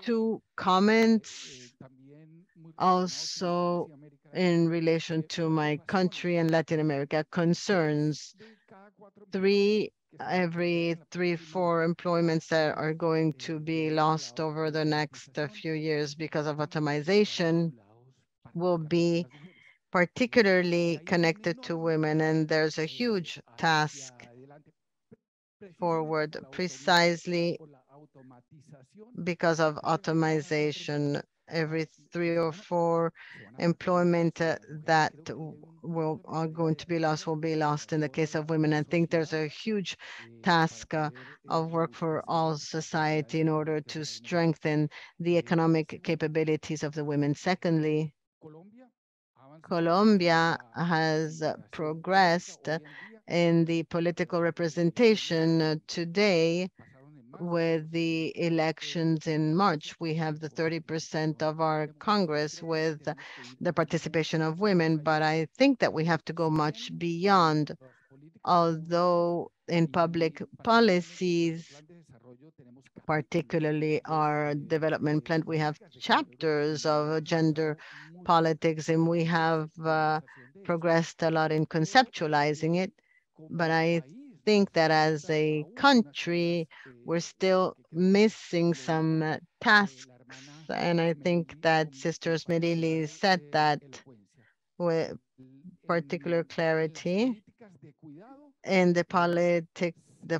Two comments also in relation to my country and Latin America concerns. Every 4 employments that are going to be lost over the next few years because of automation will be particularly connected to women, and there's a huge task forward precisely because of automation. Every 3 or 4 employment that are going to be lost in the case of women. I think there's a huge task of work for all society in order to strengthen the economic capabilities of the women. Secondly, Colombia has progressed in the political representation today. With the elections in March, we have the 30% of our Congress with the participation of women, but I think that we have to go much beyond. Although in public policies, particularly our development plan, we have chapters of gender politics, and we have progressed a lot in conceptualizing it, but I think that as a country, we're still missing some tasks. And I think that Sister Smerili said that with particular clarity. In the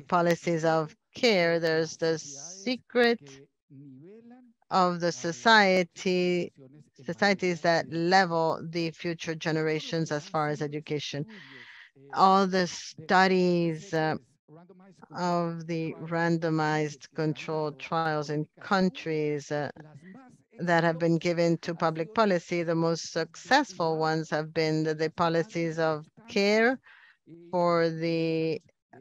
policies of care, there's the secret of the society societies that level the future generations as far as education. All the studies of the randomized controlled trials in countries that have been given to public policy, the most successful ones have been the policies of care for the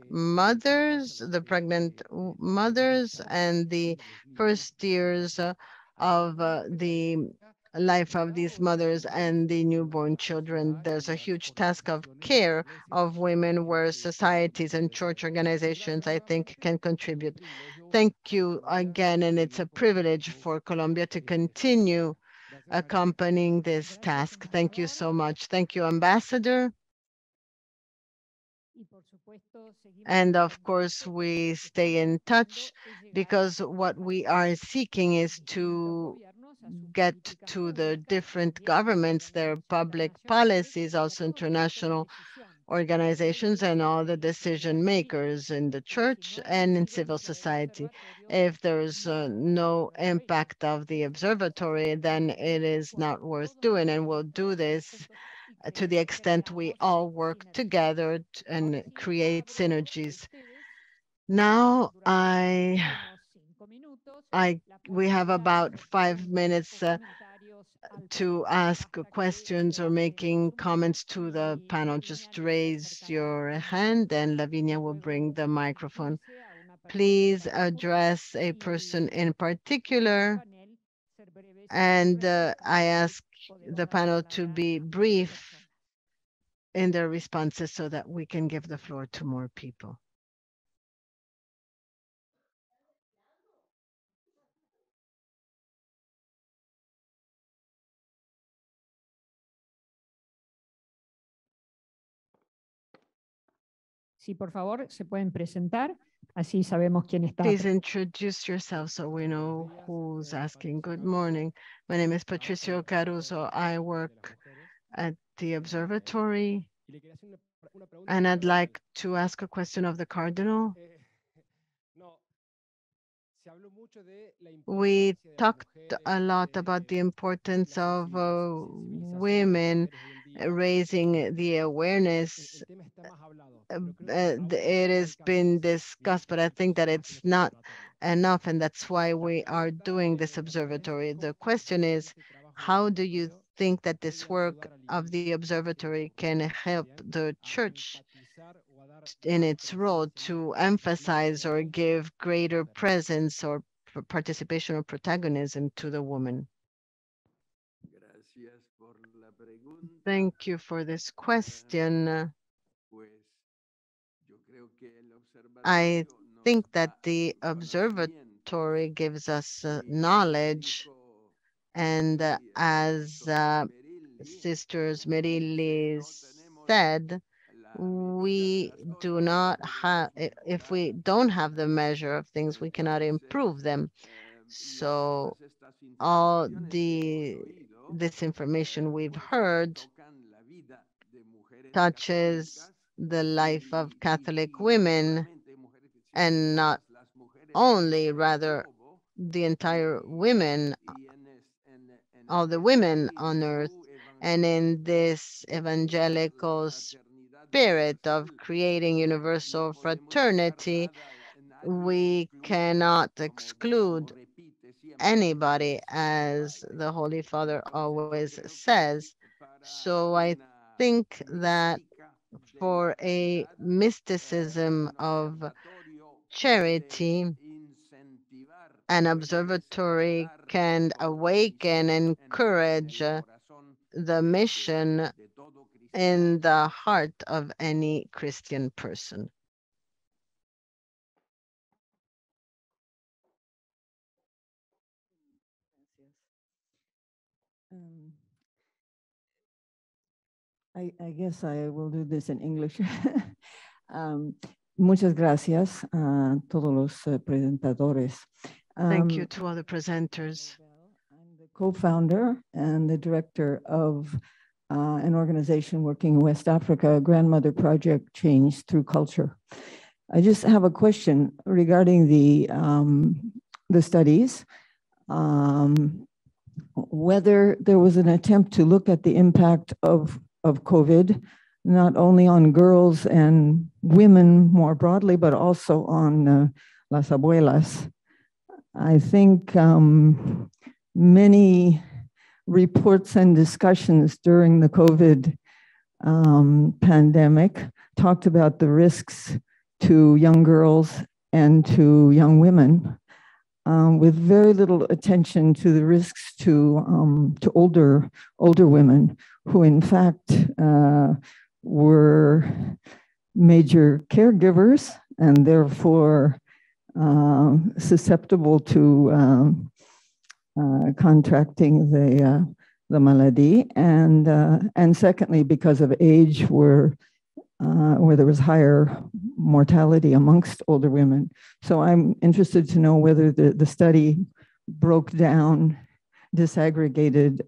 mothers, the pregnant mothers, and the first years of the life of these mothers and the newborn children. There's a huge task of care of women where societies and church organizations, I think, can contribute. Thank you again, and it's a privilege for Colombia to continue accompanying this task. Thank you so much. Thank you, Ambassador. And of course, we stay in touch because what we are seeking is to get to the different governments, their public policies, also international organizations and all the decision makers in the church and in civil society. If there's no impact of the observatory, then it is not worth doing, and we'll do this to the extent we all work together and create synergies. Now we have about 5 minutes to ask questions or making comments to the panel. Just raise your hand and Lavinia will bring the microphone. Please address a person in particular. And I ask the panel to be brief in their responses so that we can give the floor to more people. Sí, por favor, se pueden presentar, así sabemos quién está. Please introduce yourself so we know who's asking. Good morning. My name is Patricio Caruso. I work at the Observatory, and I'd like to ask a question of the Cardinal. We talked a lot about the importance of women raising the awareness. It has been discussed, but I think that it's not enough, and that's why we are doing this observatory. The question is, how do you think that this work of the observatory can help the church in its role to emphasize or give greater presence or participation or protagonism to the woman? Thank you for this question. I think that the observatory gives us knowledge, and as Sisters Merilis said, we do not have, if we don't have the measure of things, we cannot improve them. So all this information we've heard touches the life of Catholic women, and not only, rather, the entire women, all the women on earth. And in this evangelical spirit of creating universal fraternity, we cannot exclude anybody, as the Holy Father always says. So I think that for a mysticism of charity, an observatory can awaken and encourage the mission in the heart of any Christian person. I guess I will do this in English. Muchas gracias a todos los presentadores. Thank you to all the presenters. I'm the co-founder and the director of an organization working in West Africa, Grandmother Project Change Through Culture. I just have a question regarding the studies. whether there was an attempt to look at the impact of COVID, not only on girls and women more broadly, but also on las abuelas. I think many reports and discussions during the COVID pandemic talked about the risks to young girls and to young women, with very little attention to the risks to older women, who in fact were major caregivers and therefore susceptible to contracting the malady, and secondly, because of age, where there was higher mortality amongst older women. So I'm interested to know whether the study broke down, disaggregated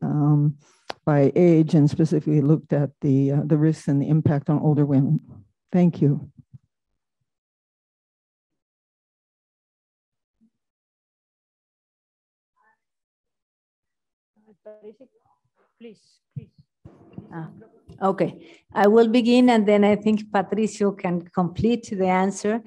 by age, and specifically looked at the risks and the impact on older women. Thank you. Please. Okay, I will begin, and then I think Patricio can complete the answer.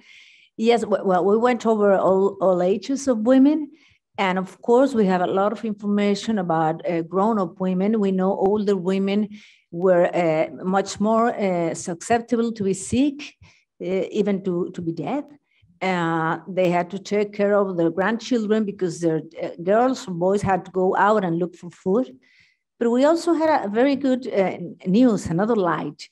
Yes, well, we went over all ages of women, and of course, we have a lot of information about grown-up women. We know older women were much more susceptible to be sick, even to be dead. They had to take care of their grandchildren because their girls or boys had to go out and look for food. But we also had a very good news, another light.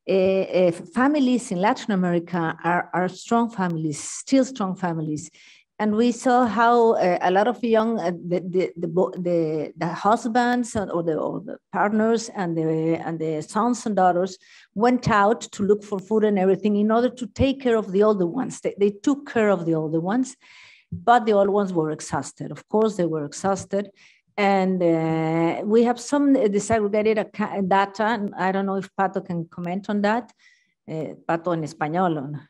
Families in Latin America are strong families, still strong families. And we saw how a lot of young, the husbands or the partners and the sons and daughters went out to look for food and everything in order to take care of the older ones. They took care of the older ones, but the older ones were exhausted. Of course, they were exhausted. And we have some disaggregated data, and I don't know if Pato can comment on that. Pato en español.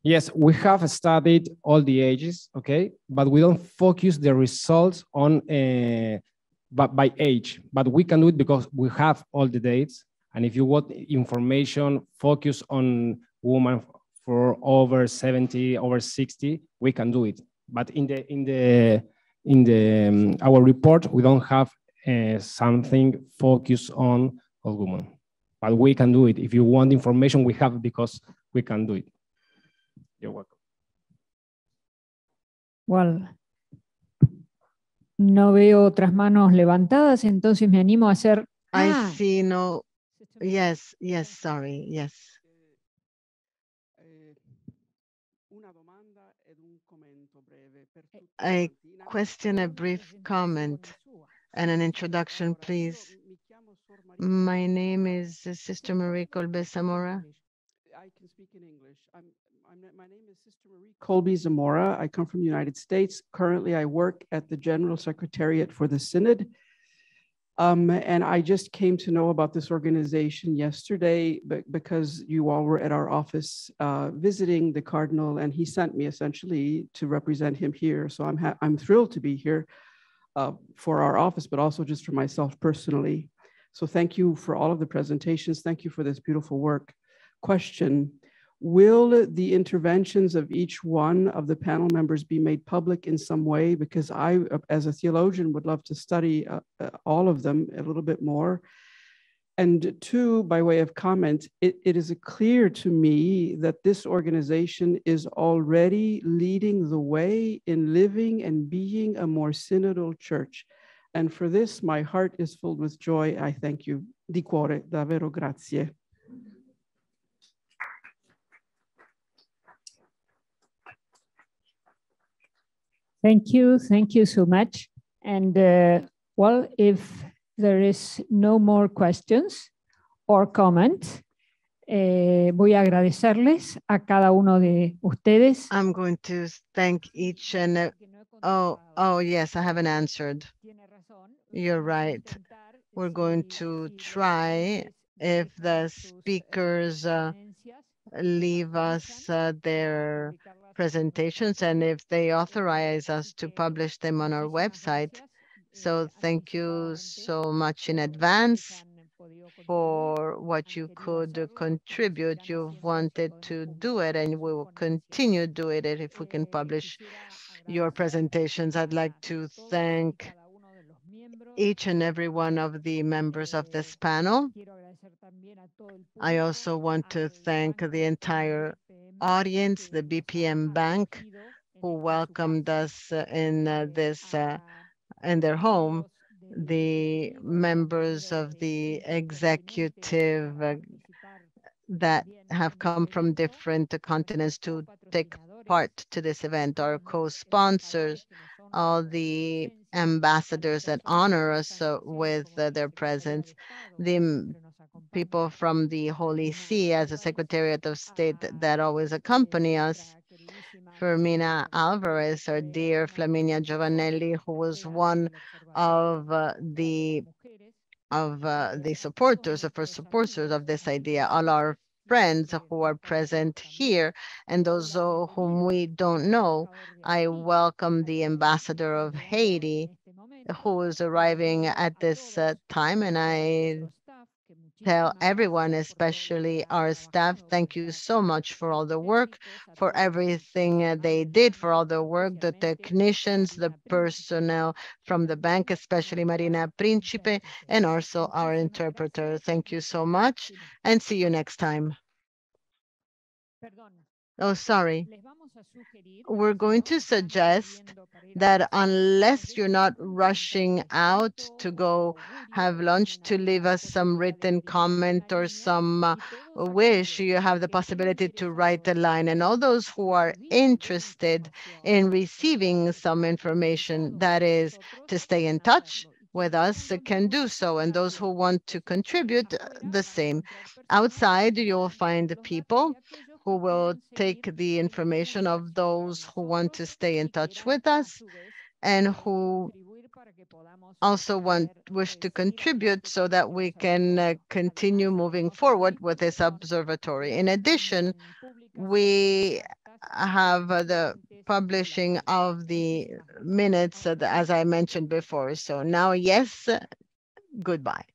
Yes, we have studied all the ages, okay, but we don't focus the results on by age, but we can do it because we have all the dates. And if you want information, focus on women for over 70, over 60, we can do it. But in our report, we don't have something focused on all women. But we can do it. If you want information, we have it because we can do it. You're welcome. Well, no veo otras manos levantadas, entonces me animo a hacer. I see no. Yes, sorry, yes. A question, a brief comment, and an introduction, please. My name is Sister Marie Colbe Zamora. I can speak in English. My name is Sister Marie Colby Zamora. I come from the United States. Currently, I work at the General Secretariat for the Synod. And I just came to know about this organization yesterday because you all were at our office visiting the Cardinal, and he sent me essentially to represent him here. So I'm thrilled to be here for our office, but also just for myself personally. So thank you for all of the presentations. Thank you for this beautiful work. Question: will the interventions of each one of the panel members be made public in some way? Because I, as a theologian, would love to study all of them a little bit more. And two, by way of comment, it is clear to me that this organization is already leading the way in living and being a more synodal church. And for this, my heart is filled with joy. I thank you. Di cuore, davvero grazie. Thank you so much. And well, if there is no more questions or comments, voy a agradecerles a cada uno de ustedes. I'm going to thank each and oh yes, I haven't answered. You're right. We're going to try if the speakers leave us their presentations and if they authorize us to publish them on our website. So thank you so much in advance for what you could contribute. You've wanted to do it and we will continue doing it if we can publish your presentations. I'd like to thank each and every one of the members of this panel. I also want to thank the entire audience, the BPM Bank, who welcomed us in in their home, the members of the executive that have come from different continents to take part to this event, our co-sponsors, all the ambassadors that honor us with their presence, the people from the Holy See as a Secretariat of State that always accompany us, Fermina Alvarez, our dear Flaminia Giovanelli, who was one of the supporters, the first supporters of this idea, all our friends who are present here, and those whom we don't know. I welcome the ambassador of Haiti, who is arriving at this time, and I tell everyone, especially our staff, thank you so much for all the work, for everything they did, for all the work, the technicians, the personnel from the bank, especially Marina Principe, and also our interpreter. Thank you so much, and see you next time. Oh, sorry. We're going to suggest that unless you're not rushing out to go have lunch, to leave us some written comment or some wish, you have the possibility to write a line. And all those who are interested in receiving some information, that is to stay in touch with us, can do so. And those who want to contribute, the same. Outside, you'll find the people who will take the information of those who want to stay in touch with us and who also wish to contribute so that we can continue moving forward with this observatory. In addition, we have the publishing of the minutes, as I mentioned before. So now, yes, goodbye.